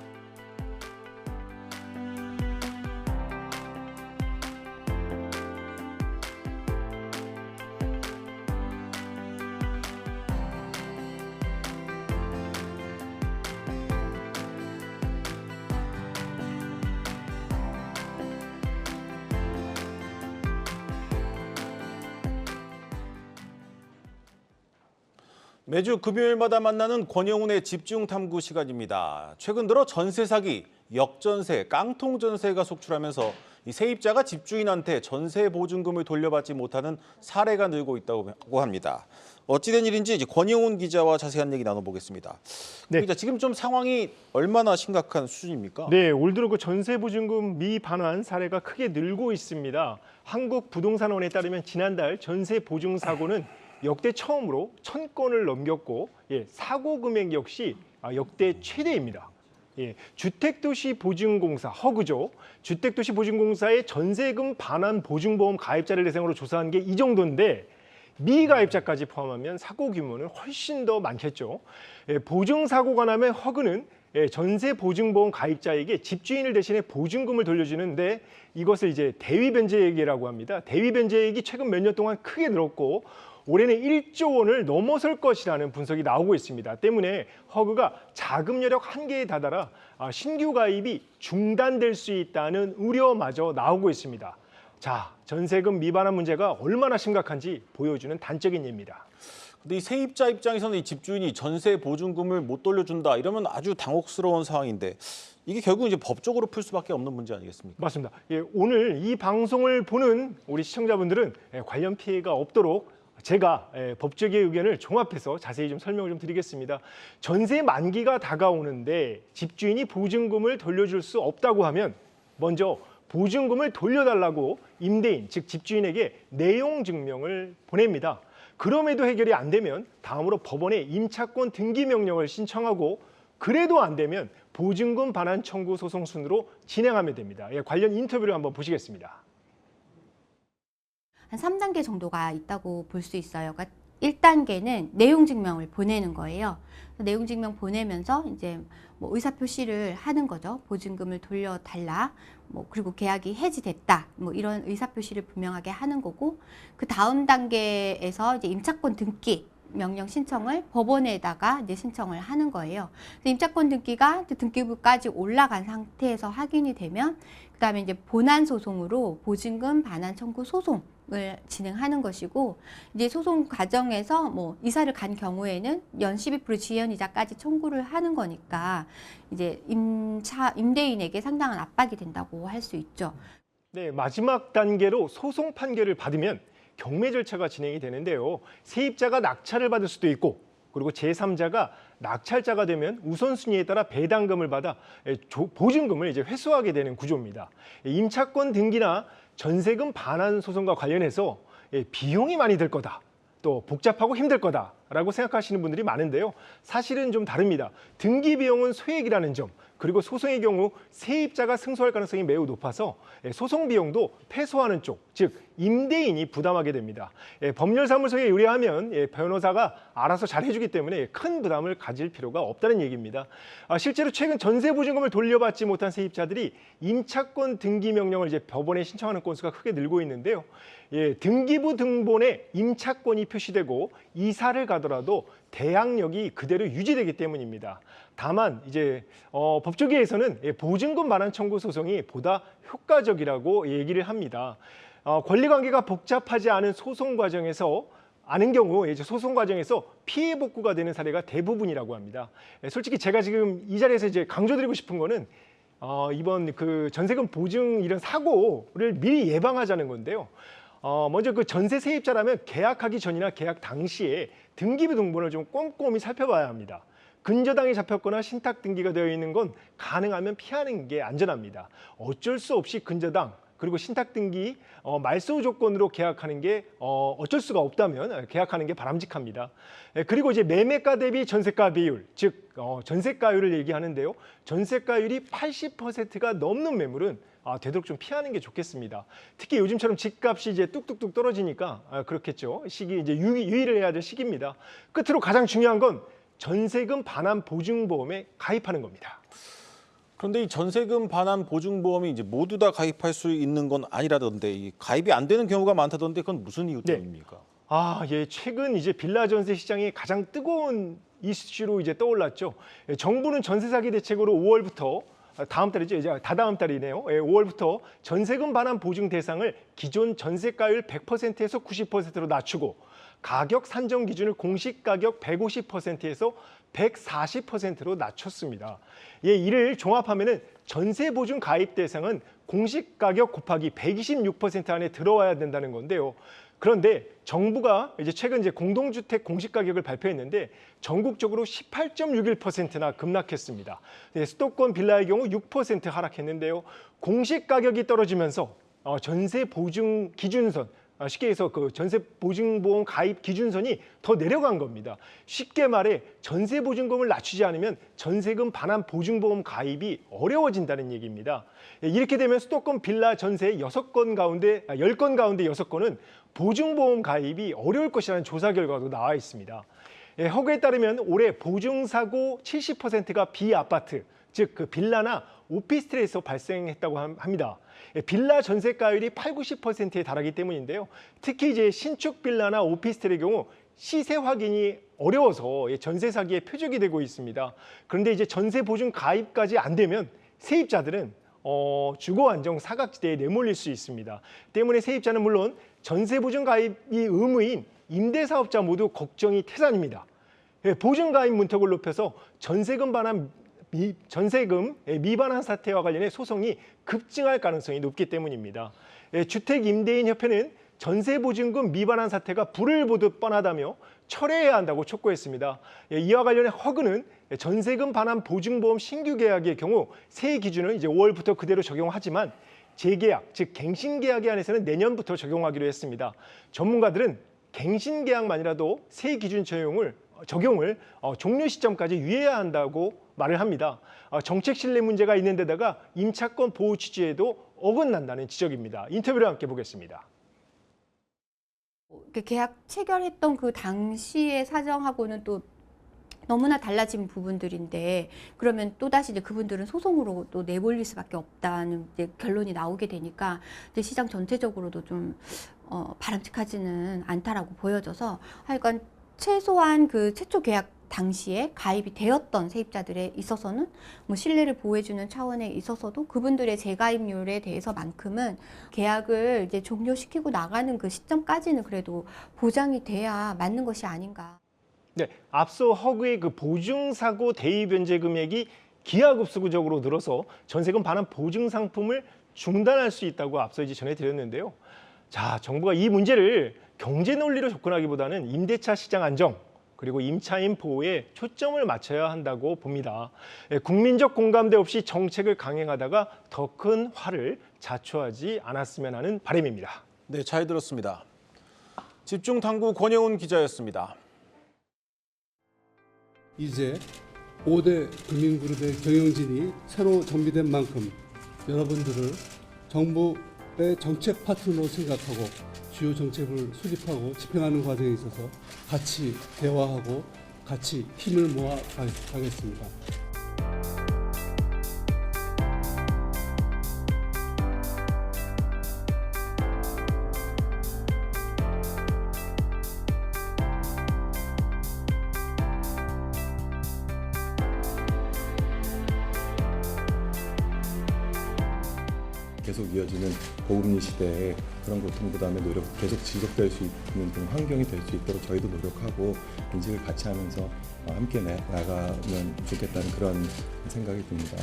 매주 금요일마다 만나는 권영훈의 집중 탐구 시간입니다. 최근 들어 전세 사기, 역전세, 깡통 전세가 속출하면서 이 세입자가 집주인한테 전세 보증금을 돌려받지 못하는 사례가 늘고 있다고 합니다. 어찌된 일인지 이제 권영훈 기자와 자세한 얘기 나눠보겠습니다. 네. 기자, 지금 좀 상황이 얼마나 심각한 수준입니까? 네, 올 들어 그 전세 보증금 미반환 사례가 크게 늘고 있습니다. 한국부동산원에 따르면 지난달 전세 보증 사고는 역대 처음으로 1000건을 넘겼고, 사고 금액 역시 역대 최대입니다. 주택도시보증공사 허그죠. 주택도시보증공사의 전세금 반환 보증보험 가입자를 대상으로 조사한 게 이 정도인데 미가입자까지 포함하면 사고 규모는 훨씬 더 많겠죠. 보증사고가 나면 허그는 전세보증보험 가입자에게 집주인을 대신해 보증금을 돌려주는데 이것을 이제 대위변제액이라고 합니다. 대위변제액이 최근 몇 년 동안 크게 늘었고 올해는 1조 원을 넘어설 것이라는 분석이 나오고 있습니다. 때문에 허그가 자금 여력 한계에 다다라 신규 가입이 중단될 수 있다는 우려마저 나오고 있습니다. 자, 전세금 미반환 문제가 얼마나 심각한지 보여주는 단적인 예입니다. 근데 이 세입자 입장에서는 이 집주인이 전세 보증금을 못 돌려준다 이러면 아주 당혹스러운 상황인데 이게 결국 이제 법적으로 풀 수밖에 없는 문제 아니겠습니까? 맞습니다. 오늘 이 방송을 보는 우리 시청자분들은 관련 피해가 없도록 제가 법적의 의견을 종합해서 자세히 좀 설명을 좀 드리겠습니다. 전세 만기가 다가오는데 집주인이 보증금을 돌려줄 수 없다고 하면 먼저 보증금을 돌려달라고 임대인, 즉 집주인에게 내용 증명을 보냅니다. 그럼에도 해결이 안 되면 다음으로 법원에 임차권 등기 명령을 신청하고 그래도 안 되면 보증금 반환 청구 소송 순으로 진행하면 됩니다. 관련 인터뷰를 한번 보시겠습니다. 한 3단계 정도가 있다고 볼 수 있어요. 그러니까 1단계는 내용 증명을 보내는 거예요. 내용 증명 보내면서 이제 뭐 의사 표시를 하는 거죠. 보증금을 돌려달라. 뭐 그리고 계약이 해지됐다. 뭐 이런 의사 표시를 분명하게 하는 거고 그 다음 단계에서 이제 임차권 등기 명령 신청을 법원에다가 이제 신청을 하는 거예요. 임차권 등기가 등기부까지 올라간 상태에서 확인이 되면 그다음에 이제 본안 소송으로 보증금 반환 청구 소송을 진행하는 것이고 이제 소송 과정에서 뭐 이사를 간 경우에는 연 12% 지연이자까지 청구를 하는 거니까 이제 임대인에게 상당한 압박이 된다고 할 수 있죠. 네, 마지막 단계로 소송 판결을 받으면 경매 절차가 진행이 되는데요. 세입자가 낙찰을 받을 수도 있고 그리고 제3자가 낙찰자가 되면 우선순위에 따라 배당금을 받아 보증금을 이제 회수하게 되는 구조입니다. 임차권 등기나 전세금 반환 소송과 관련해서 비용이 많이 들 거다. 또 복잡하고 힘들 거다라고 생각하시는 분들이 많은데요. 사실은 좀 다릅니다. 등기 비용은 소액이라는 점, 그리고 소송의 경우 세입자가 승소할 가능성이 매우 높아서 소송 비용도 패소하는 쪽, 즉 임대인이 부담하게 됩니다. 법률사무소에 의뢰하면 변호사가 알아서 잘 해주기 때문에 큰 부담을 가질 필요가 없다는 얘기입니다. 실제로 최근 전세보증금을 돌려받지 못한 세입자들이 임차권 등기 명령을 이제 법원에 신청하는 건수가 크게 늘고 있는데요. 등기부 등본에 임차권이 표시되고 이사를 가더라도 대항력이 그대로 유지되기 때문입니다. 다만 이제 법조계에서는 보증금 반환 청구 소송이 보다 효과적이라고 얘기를 합니다. 권리관계가 복잡하지 않은 소송 과정에서 아는 경우 이제 소송 과정에서 피해 복구가 되는 사례가 대부분이라고 합니다. 솔직히 제가 지금 이 자리에서 이제 강조드리고 싶은 거는 이번 그 전세금 보증 이런 사고를 미리 예방하자는 건데요. 먼저 그 전세 세입자라면 계약하기 전이나 계약 당시에 등기부 등본을 좀 꼼꼼히 살펴봐야 합니다. 근저당이 잡혔거나 신탁 등기가 되어 있는 건 가능하면 피하는 게 안전합니다. 어쩔 수 없이 근저당 그리고 신탁 등기 말소 조건으로 계약하는 게 어쩔 수가 없다면 계약하는 게 바람직합니다. 그리고 이제 매매가 대비 전세가 비율, 즉 전세가율을 얘기하는데요. 전세가율이 80%가 넘는 매물은 되도록 좀 피하는 게 좋겠습니다. 특히 요즘처럼 집값이 이제 뚝뚝뚝 떨어지니까 그렇겠죠. 시기 이제 유의를 해야 될 시기입니다. 끝으로 가장 중요한 건 전세금 반환 보증보험에 가입하는 겁니다. 그런데 이 전세금 반환 보증보험이 이제 모두 다 가입할 수 있는 건 아니라던데 이 가입이 안 되는 경우가 많다던데 그건 무슨 이유 때문입니까? 최근 이제 빌라 전세 시장이 가장 뜨거운 이슈로 이제 떠올랐죠. 정부는 전세 사기 대책으로 5월부터 다음 달이죠. 이제 다다음 달이네요. 5월부터 전세금 반환 보증 대상을 기존 전세가율 100%에서 90%로 낮추고 가격 산정 기준을 공시 가격 150%에서 140%로 낮췄습니다. 이를 종합하면은 전세 보증 가입 대상은 공시 가격 곱하기 126% 안에 들어와야 된다는 건데요. 그런데 정부가 이제 최근 공동주택 공시가격을 발표했는데 전국적으로 18.61%나 급락했습니다. 수도권 빌라의 경우 6% 하락했는데요. 공시가격이 떨어지면서 전세 보증 기준선, 쉽게 해서 그 전세 보증보험 가입 기준선이 더 내려간 겁니다. 쉽게 말해 전세 보증금을 낮추지 않으면 전세금 반환 보증보험 가입이 어려워진다는 얘기입니다. 이렇게 되면 수도권 빌라 전세 10건 가운데 6건은 보증보험 가입이 어려울 것이라는 조사 결과도 나와 있습니다. 허그에 따르면 올해 보증사고 70%가 비아파트, 즉 그 빌라나 오피스텔에서 발생했다고 합니다. 빌라 전세가율이 80~90%에 달하기 때문인데요. 특히 이제 신축 빌라나 오피스텔의 경우 시세 확인이 어려워서 전세 사기의 표적이 되고 있습니다. 그런데 이제 전세 보증 가입까지 안 되면 세입자들은 주거 안정 사각지대에 내몰릴 수 있습니다. 때문에 세입자는 물론 전세 보증 가입이 의무인 임대사업자 모두 걱정이 태산입니다. 보증 가입 문턱을 높여서 전세금 미반환 사태와 관련해 소송이 급증할 가능성이 높기 때문입니다. 주택임대인협회는 전세보증금 미반환 사태가 불을 보듯 뻔하다며 철회해야 한다고 촉구했습니다. 이와 관련해 허그는 전세금 반환 보증보험 신규 계약의 경우 세 기준을 이제 5월부터 그대로 적용하지만 재계약, 즉 갱신계약에 한해서는 내년부터 적용하기로 했습니다. 전문가들은 갱신계약만이라도 새 기준 적용을 종료 시점까지 유예해야 한다고 말을 합니다. 정책 신뢰 문제가 있는 데다가 임차권 보호 취지에도 어긋난다는 지적입니다. 인터뷰를 함께 보겠습니다. 계약 체결했던 그 당시의 사정하고는 또 너무나 달라진 부분들인데 그러면 또다시 이제 그분들은 소송으로 또 내몰릴 수밖에 없다는 이제 결론이 나오게 되니까 이제 시장 전체적으로도 좀 바람직하지는 않다라고 보여져서 하여간 최소한 그 최초 계약 당시에 가입이 되었던 세입자들에 있어서는 뭐 신뢰를 보호해주는 차원에 있어서도 그분들의 재가입률에 대해서만큼은 계약을 이제 종료시키고 나가는 그 시점까지는 그래도 보장이 돼야 맞는 것이 아닌가. 네, 앞서 허그의 그 보증사고 대위 변제 금액이 기하급수적으로 늘어서 전세금 반환 보증 상품을 중단할 수 있다고 앞서 이제 전해드렸는데요. 자, 정부가 이 문제를 경제 논리로 접근하기보다는 임대차 시장 안정 그리고 임차인 보호에 초점을 맞춰야 한다고 봅니다. 국민적 공감대 없이 정책을 강행하다가 더 큰 화를 자초하지 않았으면 하는 바람입니다. 네, 잘 들었습니다. 집중탐구 권영훈 기자였습니다. 이제 5대 금융그룹의 경영진이 새로 정비된 만큼 여러분들을 정부의 정책 파트너로 생각하고 주요 정책을 수립하고 집행하는 과정에 있어서 같이 대화하고 같이 힘을 모아 가겠습니다. 계속 이어지는 고금리 시대에 그런 고통부담의 노력 계속 지속될 수 있는 그런 환경이 될 수 있도록 저희도 노력하고 인식을 같이 하면서 함께 나가면 좋겠다는 그런 생각이 듭니다.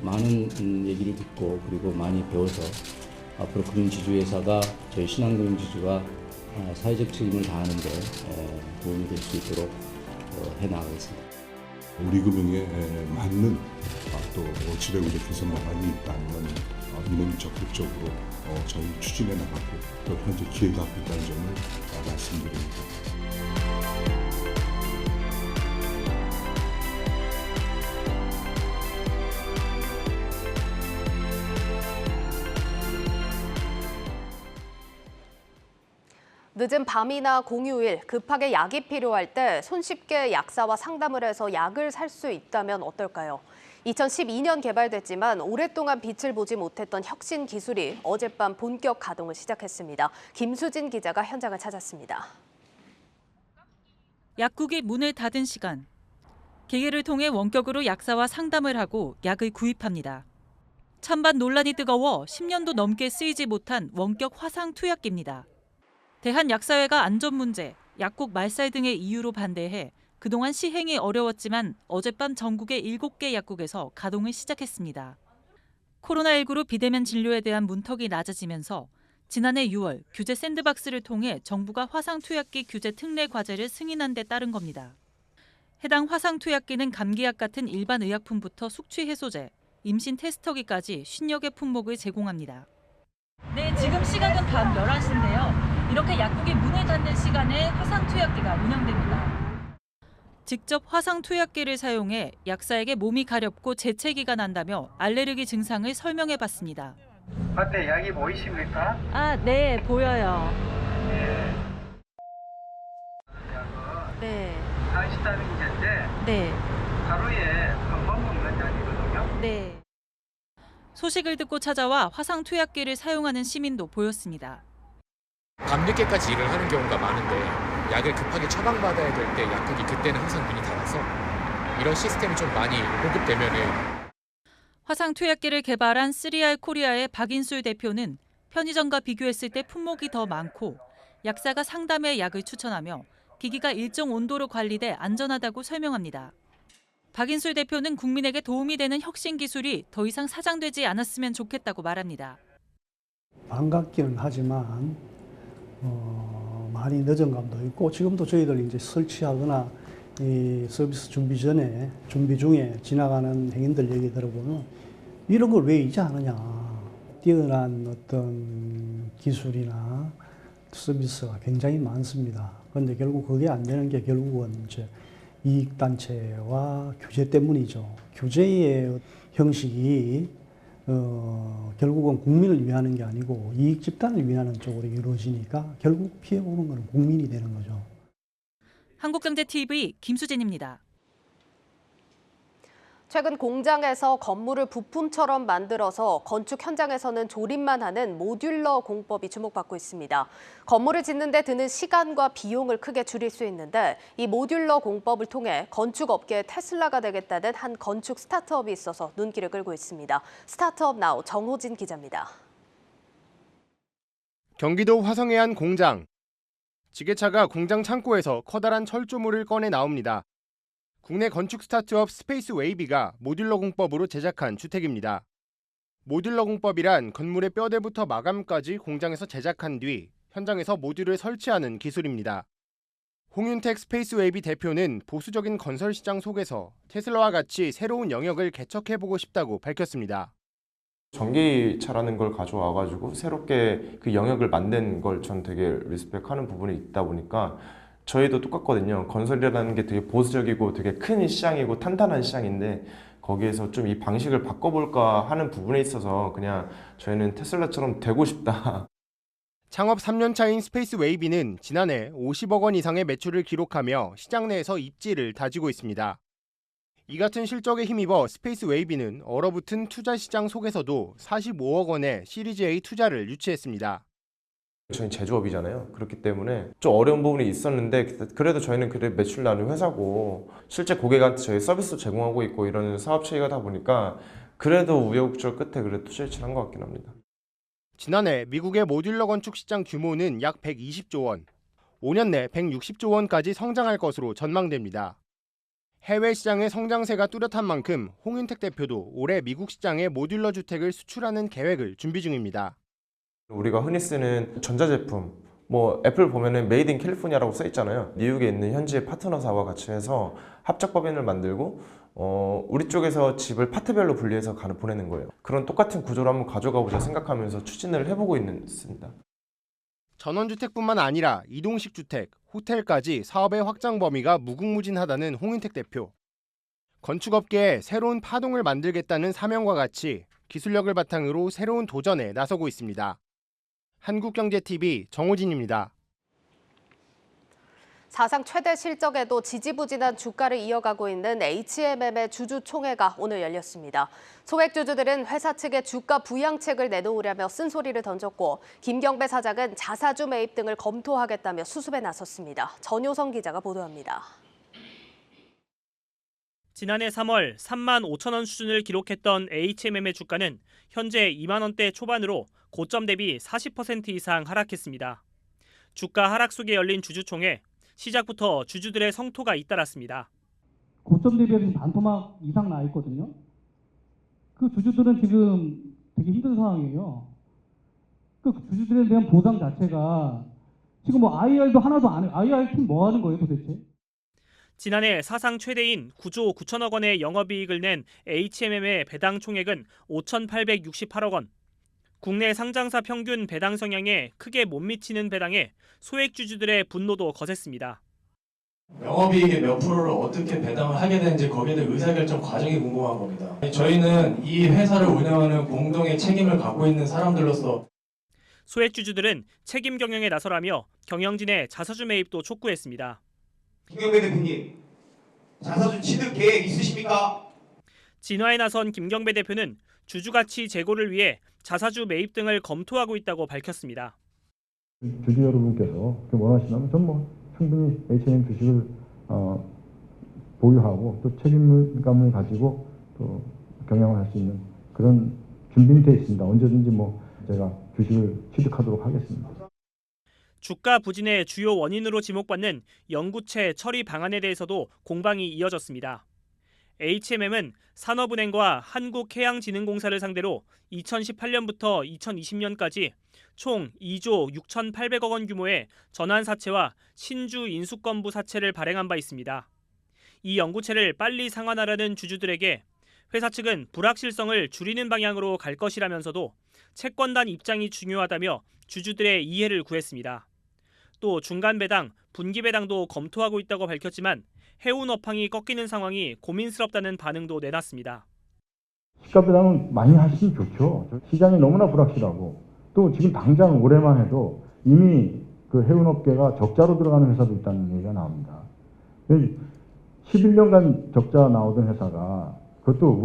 많은 얘기를 듣고 그리고 많이 배워서 앞으로 금융지주회사가 저희 신한금융지주가 사회적 책임을 다하는 데 도움이 될 수 있도록 해나가겠습니다. 우리 금융에 맞는 또 지배구조 개선 방안이 있다면 이는 적극적으로 저희 추진해 나가고 또 현재 기획하고 있다는 점을 말씀드립니다. 늦은 밤이나 공휴일, 급하게 약이 필요할 때 손쉽게 약사와 상담을 해서 약을 살 수 있다면 어떨까요? 2012년 개발됐지만 오랫동안 빛을 보지 못했던 혁신 기술이 어젯밤 본격 가동을 시작했습니다. 김수진 기자가 현장을 찾았습니다. 약국이 문을 닫은 시간. 기계를 통해 원격으로 약사와 상담을 하고 약을 구입합니다. 찬반 논란이 뜨거워 10년도 넘게 쓰이지 못한 원격 화상 투약기입니다. 대한약사회가 안전 문제, 약국 말살 등의 이유로 반대해 그동안 시행이 어려웠지만 어젯밤 전국의 7개 약국에서 가동을 시작했습니다. 코로나19로 비대면 진료에 대한 문턱이 낮아지면서 지난해 6월 규제 샌드박스를 통해 정부가 화상투약기 규제 특례 과제를 승인한 데 따른 겁니다. 해당 화상투약기는 감기약 같은 일반 의약품부터 숙취 해소제, 임신 테스터기까지 50여 개 품목을 제공합니다. 네, 지금 시각은 밤 11시인데요. 이렇게 약국이 문을 닫는 시간에 화상투약기가 운영됩니다. 직접 화상투약기를 사용해 약사에게 몸이 가렵고 재채기가 난다며 알레르기 증상을 설명해봤습니다. 밭에 약이 보이십니까? 아, 네, 보여요. 네. 네. 당시타민제인데 네. 하루에 한 번 먹는 약이거든요. 네. 소식을 듣고 찾아와 화상투약기를 사용하는 시민도 보였습니다. 밤늦게까지 일을 하는 경우가 많은데 약을 급하게 처방받아야 될 때 약국이 그때는 항상 문이 닫아서 이런 시스템이 좀 많이 보급되면은 화상투약기를 개발한 3R 코리아의 박인술 대표는 편의점과 비교했을 때 품목이 더 많고 약사가 상담해 약을 추천하며 기기가 일정 온도로 관리돼 안전하다고 설명합니다. 박인술 대표는 국민에게 도움이 되는 혁신 기술이 더 이상 사장되지 않았으면 좋겠다고 말합니다. 반갑기는 하지만 많이 늦은 감도 있고 지금도 저희들 이제 설치하거나 이 서비스 준비 중에 지나가는 행인들 얘기 들어보면 이런 걸 왜 이제 하느냐. 뛰어난 어떤 기술이나 서비스가 굉장히 많습니다. 그런데 결국 그게 안 되는 게 결국은 이제 이익단체와 규제 때문이죠. 규제의 형식이 결국은 국민을 위하는 게 아니고 이익 집단을 위하는 쪽으로 이루어지니까 결국 피해보는 건 국민이 되는 거죠. 한국경제TV 김수진입니다. 최근 공장에서 건물을 부품처럼 만들어서 건축 현장에서는 조립만 하는 모듈러 공법이 주목받고 있습니다. 건물을 짓는 데 드는 시간과 비용을 크게 줄일 수 있는데 이 모듈러 공법을 통해 건축업계의 테슬라가 되겠다는 한 건축 스타트업이 있어서 눈길을 끌고 있습니다. 스타트업 나우 정호진 기자입니다. 경기도 화성의 한 공장. 지게차가 공장 창고에서 커다란 철조물을 꺼내 나옵니다. 국내 건축 스타트업 스페이스 웨이비가 모듈러 공법으로 제작한 주택입니다. 모듈러 공법이란 건물의 뼈대부터 마감까지 공장에서 제작한 뒤 현장에서 모듈을 설치하는 기술입니다. 홍윤택 스페이스 웨이비 대표는 보수적인 건설 시장 속에서 테슬라와 같이 새로운 영역을 개척해보고 싶다고 밝혔습니다. 전기차라는 걸 가져와가지고 새롭게 그 영역을 만든 걸 전 되게 리스펙하는 부분이 있다 보니까 저희도 똑같거든요. 건설이라는 게 되게 보수적이고 되게 큰 시장이고 탄탄한 시장인데 거기에서 좀 이 방식을 바꿔볼까 하는 부분에 있어서 그냥 저희는 테슬라처럼 되고 싶다. 창업 3년 차인 스페이스 웨이비는 지난해 50억 원 이상의 매출을 기록하며 시장 내에서 입지를 다지고 있습니다. 이 같은 실적에 힘입어 스페이스 웨이비는 얼어붙은 투자 시장 속에서도 45억 원의 시리즈 A 투자를 유치했습니다. 저희는 제조업이잖아요. 그렇기 때문에 좀 어려운 부분이 있었는데 그래도 저희는 매출 나는 회사고 실제 고객한테 저희 서비스도 제공하고 있고 이런 사업 체계가 보니까 그래도 우여곡절 끝에 그래도 투자를 한 것 같긴 합니다. 지난해 미국의 모듈러 건축 시장 규모는 약 120조 원, 5년 내 160조 원까지 성장할 것으로 전망됩니다. 해외 시장의 성장세가 뚜렷한 만큼 홍윤택 대표도 올해 미국 시장에 모듈러 주택을 수출하는 계획을 준비 중입니다. 우리가 흔히 쓰는 전자제품, 애플 보면은 메이드 인 캘리포니아라고 써 있잖아요. 미국에 있는 현지의 파트너사와 같이 해서 합작 법인을 만들고 우리 쪽에서 집을 파트별로 분리해서 보내는 거예요. 그런 똑같은 구조를 한번 가져가 보자 생각하면서 추진을 해보고 있습니다. 전원주택뿐만 아니라 이동식 주택, 호텔까지 사업의 확장 범위가 무궁무진하다는 홍윤택 대표. 건축업계에 새로운 파동을 만들겠다는 사명과 같이 기술력을 바탕으로 새로운 도전에 나서고 있습니다. 한국경제TV 정호진입니다. 사상 최대 실적에도 지지부진한 주가를 이어가고 있는 HMM의 주주총회가 오늘 열렸습니다. 소액주주들은 회사 측에 주가 부양책을 내놓으려며 쓴소리를 던졌고 김경배 사장은 자사주 매입 등을 검토하겠다며 수습에 나섰습니다. 전효성 기자가 보도합니다. 지난해 3월 3만 5천 원 수준을 기록했던 HMM의 주가는 현재 2만 원대 초반으로 고점 대비 40% 이상 하락했습니다. 주가 하락 속에 열린 주주총회, 시작부터 주주들의 성토가 잇따랐습니다. 고점 대비해서 반토막 이상 나 있거든요. 그 주주들은 지금 되게 힘든 상황이에요. 그 주주들에 대한 보상 자체가 지금 뭐 IR도 하나도 안 해. IR 팀 뭐 하는 거예요 도대체? 지난해 사상 최대인 9조 9천억 원의 영업이익을 낸 HMM의 배당 총액은 5,868억 원. 국내 상장사 평균 배당 성향에 크게 못 미치는 배당에 소액 주주들의 분노도 거셌습니다. 영업이익의 몇 프로를 어떻게 배당을 하게 되는지 거기에 대한 의사결정 과정이 궁금한 겁니다. 저희는 이 회사를 운영하는 공동의 책임을 갖고 있는 사람들로서 소액 주주들은 책임 경영에 나서라며 경영진의 자사주 매입도 촉구했습니다. 김경배 대표님, 자사주 취득 계획 있으십니까? 진화에 나선 김경배 대표는 주주 가치 제고를 위해 자사주 매입 등을 검토하고 있다고 밝혔습니다. 주주 여러분께서 원하신다면 전 충분히 H&M 주식을 보유하고 또 책임감을 가지고 또 경영을 할 수 있는 그런 준비는 되어 있습니다. 언제든지 제가 주식을 취득하도록 하겠습니다. 주가 부진의 주요 원인으로 지목받는 영구채 처리 방안에 대해서도 공방이 이어졌습니다. HMM은 산업은행과 한국해양진흥공사를 상대로 2018년부터 2020년까지 총 2조 6,800억 원 규모의 전환사채와 신주 인수권부 사채를 발행한 바 있습니다. 이 영구채를 빨리 상환하라는 주주들에게 회사 측은 불확실성을 줄이는 방향으로 갈 것이라면서도 채권단 입장이 중요하다며 주주들의 이해를 구했습니다. 또 중간 배당, 분기 배당도 검토하고 있다고 밝혔지만 해운 업황이 꺾이는 상황이 고민스럽다는 반응도 내놨습니다. 시가 배당은 많이 하시면 좋죠. 시장이 너무나 불확실하고 또 지금 당장 올해만 해도 이미 그 해운업계가 적자로 들어가는 회사도 있다는 얘기가 나옵니다. 11년간 적자 나오던 회사가 그것도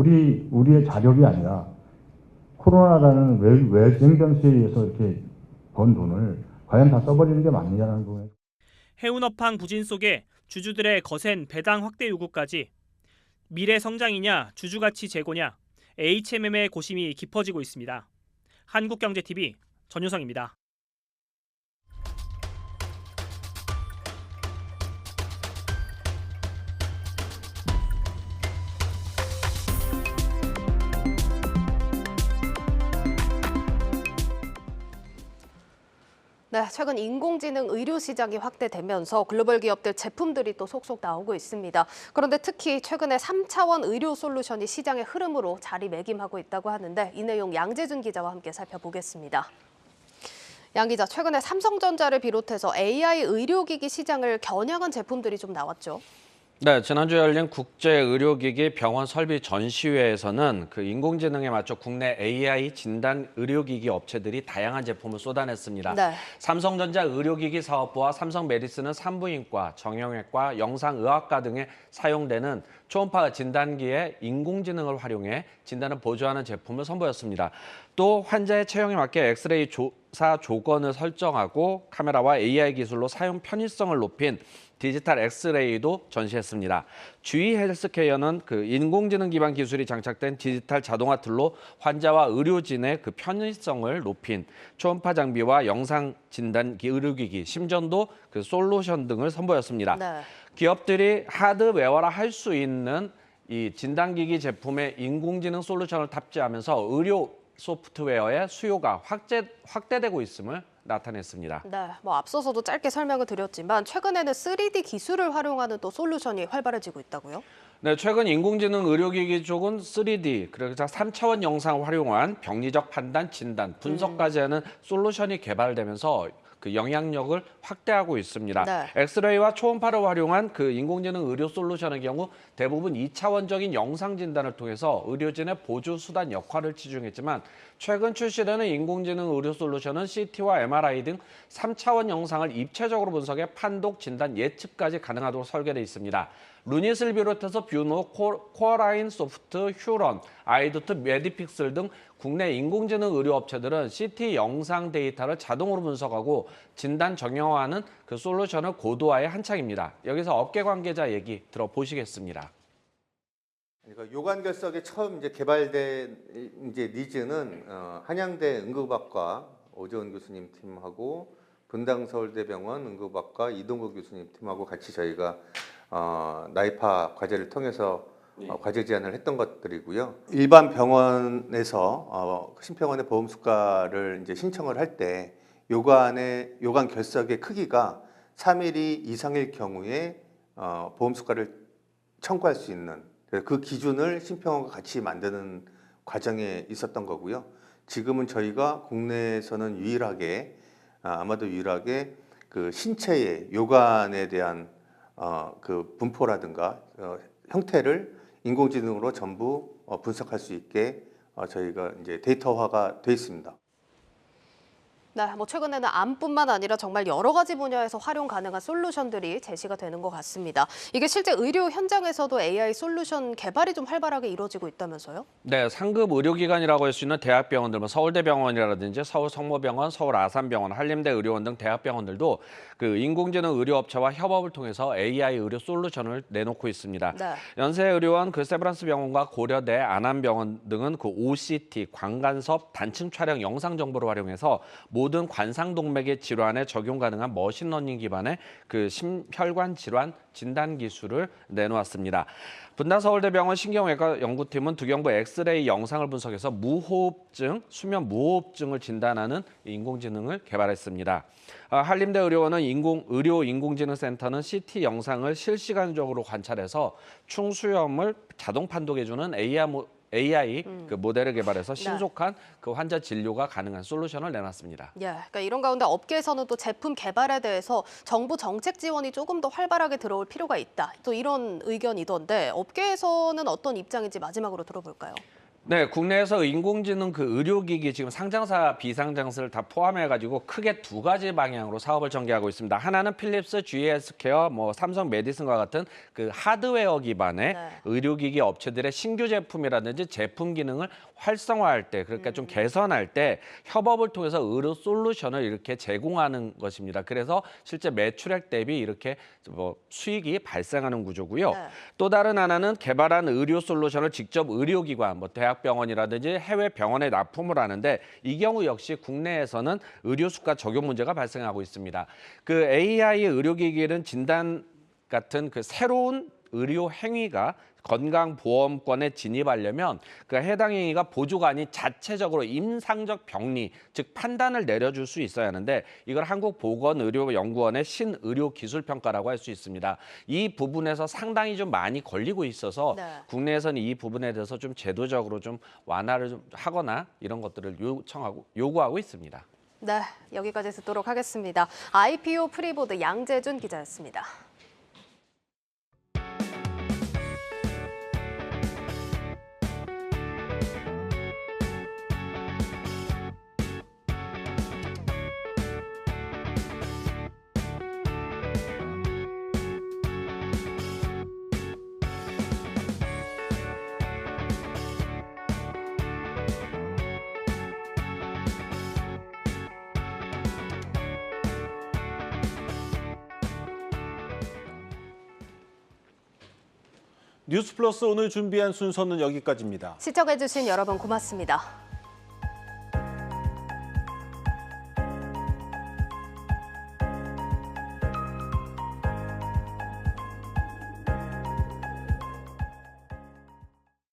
우리의 자력이 아니라 코로나라는 외생 변수에 의해서 이렇게 번 돈을 과연 다 써버리는 게 맞느냐는 부분에 해운 업황 부진 속에 주주들의 거센 배당 확대 요구까지 미래 성장이냐 주주 가치 제고냐 HMM의 고심이 깊어지고 있습니다. 한국경제TV 전유성입니다. 네, 최근 인공지능 의료 시장이 확대되면서 글로벌 기업들 제품들이 또 속속 나오고 있습니다. 그런데 특히 최근에 3차원 의료 솔루션이 시장의 흐름으로 자리매김하고 있다고 하는데 이 내용 양재준 기자와 함께 살펴보겠습니다. 양 기자, 최근에 삼성전자를 비롯해서 AI 의료기기 시장을 겨냥한 제품들이 좀 나왔죠. 네, 지난주에 열린 국제의료기기 병원 설비 전시회에서는 그 인공지능에 맞춰 국내 AI 진단 의료기기 업체들이 다양한 제품을 쏟아냈습니다. 네. 삼성전자 의료기기 사업부와 삼성메디스는 산부인과, 정형외과, 영상의학과 등에 사용되는 초음파 진단기에 인공지능을 활용해 진단을 보조하는 제품을 선보였습니다. 또 환자의 체형에 맞게 엑스레이 조사 조건을 설정하고 카메라와 AI 기술로 사용 편의성을 높인 디지털 엑스레이도 전시했습니다. GE 헬스케어는 그 인공지능 기반 기술이 장착된 디지털 자동화 툴로 환자와 의료진의 그 편의성을 높인 초음파 장비와 영상 진단 의료기기, 심전도 그 솔루션 등을 선보였습니다. 네. 기업들이 하드웨어화 할 수 있는 이 진단기기 제품에 인공지능 솔루션을 탑재하면서 의료 소프트웨어의 수요가 확대되고 있음을 나타냈습니다. 네, 앞서서도 짧게 설명을 드렸지만 최근에는 3D 기술을 활용하는 또 솔루션이 활발해지고 있다고요? 네, 최근 인공지능 의료기기 쪽은 3D, 그래서 3차원 영상을 활용한 병리적 판단, 진단, 분석까지 하는 솔루션이 개발되면서 그 영향력을 확대하고 있습니다. 네. 엑스레이와 초음파를 활용한 그 인공지능 의료 솔루션의 경우 대부분 2차원적인 영상 진단을 통해서 의료진의 보조 수단 역할을 치중했지만 최근 출시되는 인공지능 의료 솔루션은 CT와 MRI 등 3차원 영상을 입체적으로 분석해 판독, 진단, 예측까지 가능하도록 설계되어 있습니다. 루닛을 비롯해서 뷰노, 코어라인 소프트, 휴런, 아이도트, 메디픽셀 등 국내 인공지능 의료 업체들은 CT 영상 데이터를 자동으로 분석하고 진단 정형화하는 그 솔루션을 고도화에 한창입니다. 여기서 업계 관계자 얘기 들어보시겠습니다. 그러니까 요관결석에 처음 개발된 니즈는 한양대 응급학과 오재원 교수님 팀하고 분당서울대병원 응급학과 이동국 교수님 팀하고 같이 저희가 나이파 과제를 통해서 과제 제안을 했던 것들이고요. 일반 병원에서 심평원의 보험 수가를 이제 신청을 할 때 요관 결석의 크기가 3mm 이상일 경우에 보험 수가를 청구할 수 있는 그 기준을 심평원과 같이 만드는 과정에 있었던 거고요. 지금은 저희가 국내에서는 유일하게 아마도 유일하게 그 신체의 요관에 대한 그 분포라든가 형태를 인공지능으로 전부 분석할 수 있게 저희가 이제 데이터화가 돼 있습니다. 네, 뭐 최근에는 암뿐만 아니라 정말 여러 가지 분야에서 활용 가능한 솔루션들이 제시가 되는 것 같습니다. 이게 실제 의료 현장에서도 AI 솔루션 개발이 좀 활발하게 이루어지고 있다면서요? 네, 상급 의료기관이라고 할 수 있는 대학병원들, 뭐 서울대병원이라든지 서울성모병원, 서울아산병원, 한림대 의료원 등 대학병원들도 그 인공지능 의료업체와 협업을 통해서 AI 의료 솔루션을 내놓고 있습니다. 네. 연세의료원, 그 세브란스병원과 고려대, 안암병원 등은 그 OCT, 광간섭, 단층 촬영 영상 정보를 활용해서 모든 관상동맥의 질환에 적용 가능한 머신러닝 기반의 그 심혈관 질환 진단 기술을 내놓았습니다. 분당서울대병원 신경외과 연구팀은 두경부 엑스레이 영상을 분석해서 무호흡증, 수면 무호흡증을 진단하는 인공지능을 개발했습니다. 한림대 의료원은 의료인공지능센터는 CT 영상을 실시간적으로 관찰해서 충수염을 자동 판독해주는 AI 그 모델을 개발해서 신속한 그 환자 진료가 가능한 솔루션을 내놨습니다. 예, 그러니까 이런 가운데 업계에서는 또 제품 개발에 대해서 정부 정책 지원이 조금 더 활발하게 들어올 필요가 있다. 또 이런 의견이던데 업계에서는 어떤 입장인지 마지막으로 들어볼까요? 네, 국내에서 인공지능 그 의료기기 지금 상장사, 비상장사를 다 포함해가지고 크게 두 가지 방향으로 사업을 전개하고 있습니다. 하나는 필립스, GS케어, 삼성 메디슨과 같은 그 하드웨어 기반의 의료기기 업체들의 신규 제품이라든지 제품 기능을 활성화할 때, 그러니까 좀 개선할 때 협업을 통해서 의료 솔루션을 이렇게 제공하는 것입니다. 그래서 실제 매출액 대비 이렇게 수익이 발생하는 구조고요. 또 다른 하나는 개발한 의료 솔루션을 직접 의료기관, 대학병원이라든지 해외 병원에 납품을 하는데 이 경우 역시 국내에서는 의료 수가 적용 문제가 발생하고 있습니다. 그 AI 의료기기는 진단 같은 그 새로운 의료 행위가 건강보험권에 진입하려면 그 해당 행위가 보조관이 자체적으로 임상적 병리, 즉 판단을 내려줄 수 있어야 하는데 이걸 한국보건의료연구원의 신의료기술평가라고 할 수 있습니다. 이 부분에서 상당히 좀 많이 걸리고 있어서 국내에서는 이 부분에 대해서 좀 제도적으로 좀 완화를 좀 하거나 이런 것들을 요구하고 있습니다. 네, 여기까지 듣도록 하겠습니다. IPO 프리보드 양재준 기자였습니다. 뉴스 플러스 오늘 준비한 순서는 여기까지입니다. 시청해주신 여러분 고맙습니다.